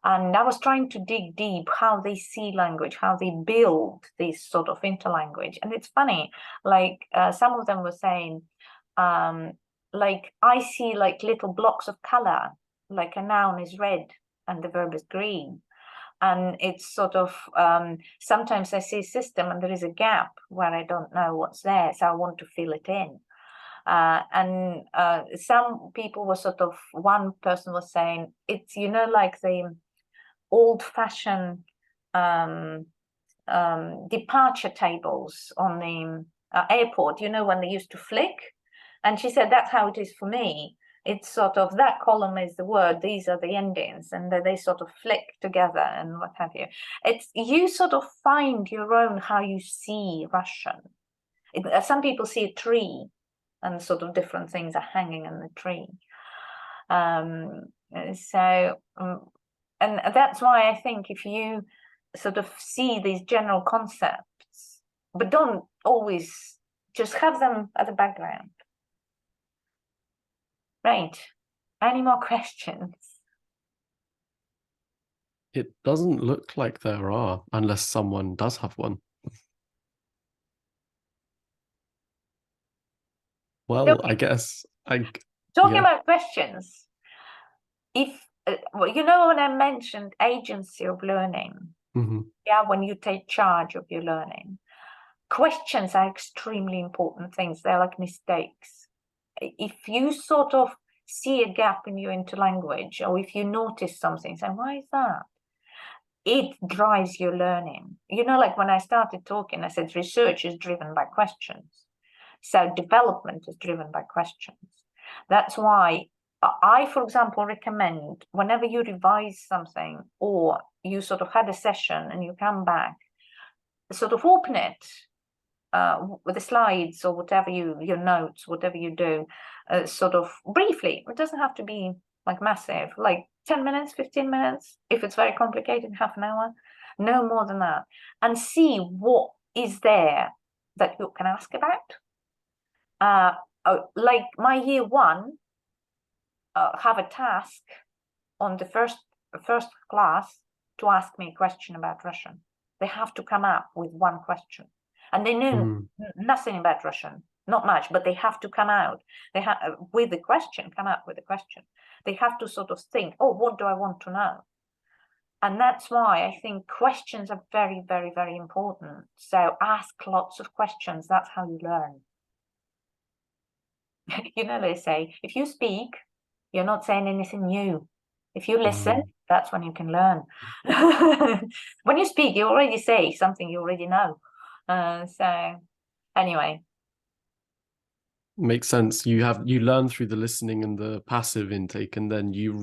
and I was trying to dig deep how they see language, how they build this sort of interlanguage. And it's funny, like some of them were saying, like I see like little blocks of color, like a noun is red and the verb is green. And it's sort of, sometimes I see a system and there is a gap where I don't know what's there, so I want to fill it in. And some people were sort of, one person was saying, it's, you know, like the old-fashioned departure tables on the airport, you know, when they used to flick. And she said, that's how it is for me. It's sort of, that column is the word, these are the endings, and they sort of flick together and what have you. It's, you sort of find your own, how you see Russian. Some people see a tree and sort of different things are hanging in the tree. And that's why I think if you sort of see these general concepts, but don't always just have them at the background. Right. Any more questions? It doesn't look like there are, unless someone does have one. Well, I guess talking about questions. If well, you know, when I mentioned agency of learning, yeah, when you take charge of your learning, questions are extremely important things. They're like mistakes. If you sort of see a gap in your interlanguage, or if you notice something, say, why is that? It drives your learning. You know, like when I started talking, I said research is driven by questions. So development is driven by questions. That's why I, for example, recommend whenever you revise something or you sort of had a session and you come back, sort of open it with the slides or whatever your notes, whatever you do, sort of briefly. It doesn't have to be like massive, like 10 minutes, 15 minutes. If it's very complicated, half an hour, no more than that. And see what is there that you can ask about. Like my year one have a task on the first class to ask me a question about Russian. They have to come up with one question. And they know nothing about Russian, not much, but they have to come out. They have with the question, come up with a question. They have to sort of think, oh, what do I want to know? And that's why I think questions are very, very, very important. So ask lots of questions. That's how you learn. You know, they say, if you speak, you're not saying anything new. If you listen, that's when you can learn. When you speak, you already say something you already know. So anyway, makes sense. You learn through the listening and the passive intake, and then you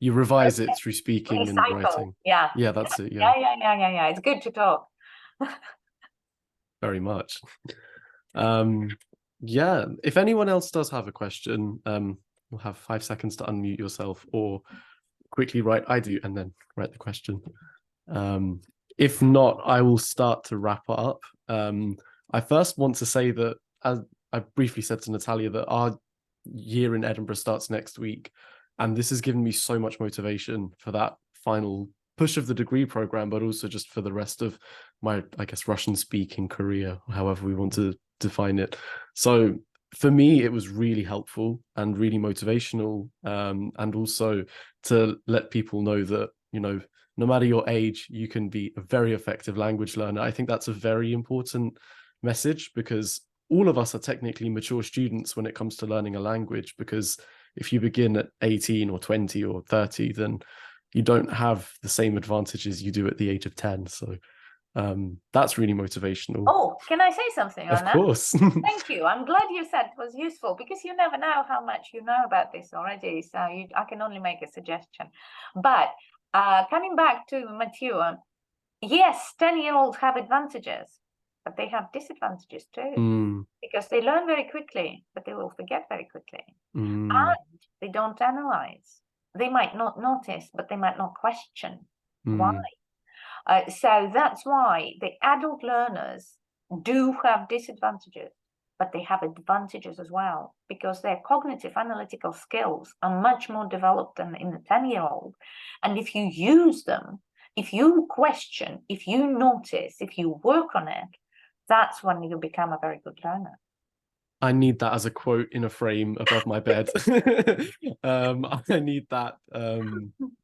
revise it through speaking and writing. Yeah, that's it. Yeah. It's good to talk. Very much. Yeah, if anyone else does have a question, you'll have 5 seconds to unmute yourself or quickly write I do and then write the question. If not, I will start to wrap up. I first want to say that, as I briefly said to Natalia that our year in Edinburgh starts next week, and this has given me so much motivation for that final push of the degree program, but also just for the rest of my, I guess, Russian speaking career, however we want to define it. So for me, it was really helpful and really motivational, and also to let people know that, you know, no matter your age, you can be a very effective language learner. I think that's a very important message, because all of us are technically mature students when it comes to learning a language, because if you begin at 18 or 20 or 30, then you don't have the same advantages you do at the age of 10. So that's really motivational. Oh, can I say something on Of that? course. Thank you. I'm glad you said it was useful, because you never know how much you know about this already. So I can only make a suggestion. But coming back to mature, yes, 10-year-olds have advantages, but they have disadvantages too, because they learn very quickly, but they will forget very quickly. And they don't analyze. They might not notice, but they might not question why. So that's why the adult learners do have disadvantages, but they have advantages as well, because their cognitive analytical skills are much more developed than in the 10-year-old. And if you use them, if you question, if you notice, if you work on it, that's when you become a very good learner. I need that as a quote in a frame above my bed. I need that.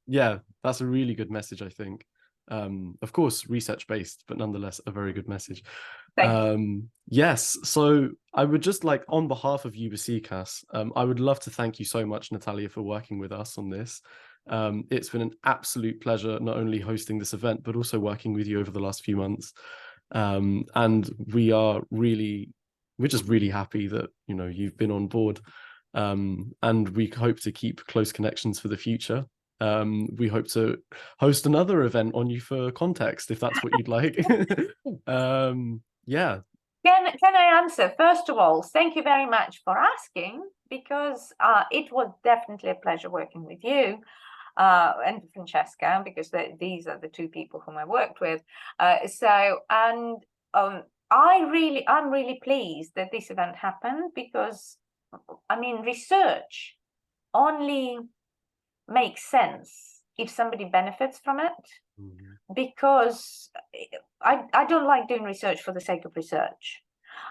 Yeah, that's a really good message, I think. Of course, research-based, but nonetheless, a very good message. Yes, so I would just like, on behalf of UBCCAS, I would love to thank you so much, Natalia, for working with us on this. It's been an absolute pleasure not only hosting this event, but also working with you over the last few months. And we're just really happy that, you know, you've been on board, and we hope to keep close connections for the future. We hope to host another event on you for context, if that's what you'd like. Yeah. Can I answer? First of all, thank you very much for asking, because it was definitely a pleasure working with you and Francesca, because these are the two people whom I worked with. I'm really pleased that this event happened, because, I mean, research only makes sense if somebody benefits from it, because I don't like doing research for the sake of research.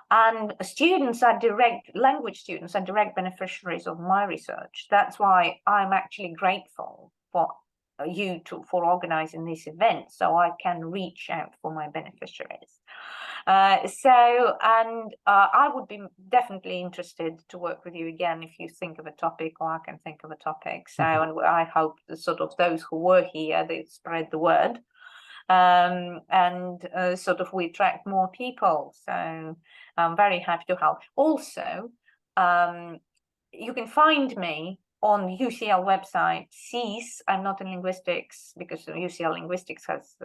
And language students are direct beneficiaries of my research. That's why I'm actually grateful for you for organizing this event, so I can reach out for my beneficiaries. I would be definitely interested to work with you again if you think of a topic, or I can think of a topic. So, and I hope sort of those who were here, they spread the word, and sort of we attract more people. So I'm very happy to help. Also, you can find me on UCL website, CEAS. I'm not in linguistics, because UCL linguistics has,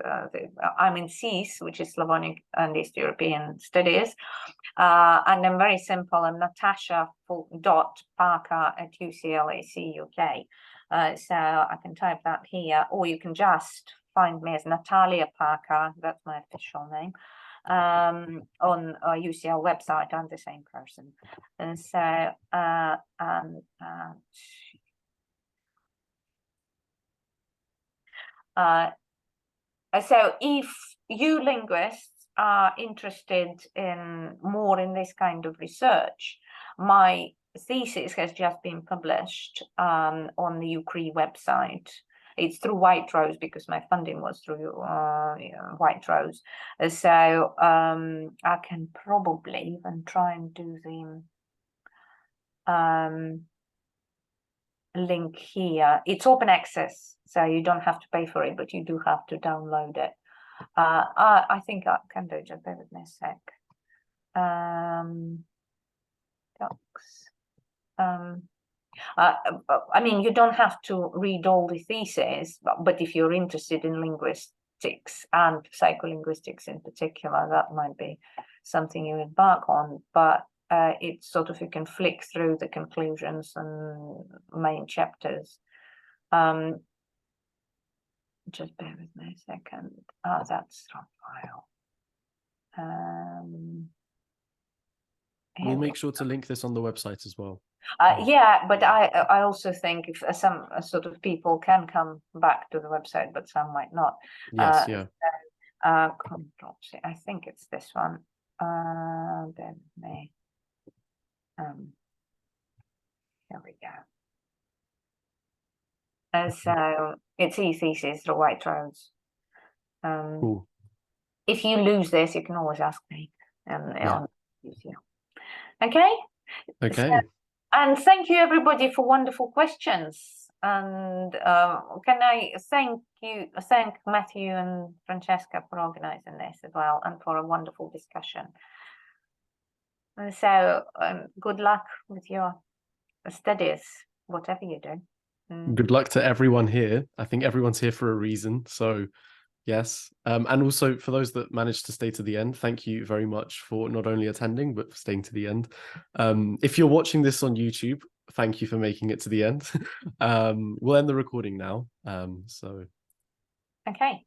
I'm in CEAS, which is Slavonic and East European Studies. And I'm very simple. I'm Natasha.Parker@UCLAC UK. So I can type that here, or you can just find me as Natalia Parker. That's my official name. On UCL website. I'm the same person. And so so if you linguists are interested in more in this kind of research, my thesis has just been published on the UCRI website. It's through White Rose, because my funding was through White Rose. So I can probably even try and do the link here. It's open access, so you don't have to pay for it, but you do have to download it. I think I can do it. Just bear with me a sec. Docs. I mean, you don't have to read all the theses, but if you're interested in linguistics and psycholinguistics in particular, that might be something you embark on. But it's sort of, you can flick through the conclusions and main chapters. Just bear with me a second. That's from file. We'll make sure to link this on the website as well. Yeah, but I also think if some sort of people can come back to the website, but some might not. Yes, yeah. Control-C, I think it's this one. Then may. Here we go. So it's e-thesis, the White Roads. Cool. If you lose this, you can always ask me. Yeah. Okay. Okay. So, and thank you everybody for wonderful questions. And can I thank Matthew and Francesca for organizing this as well, and for a wonderful discussion. And so good luck with your studies, whatever you do. Good luck to everyone here. I think everyone's here for a reason. So yes. And also for those that managed to stay to the end, thank you very much for not only attending, but for staying to the end. If you're watching this on YouTube, thank you for making it to the end. We'll end the recording now. Okay.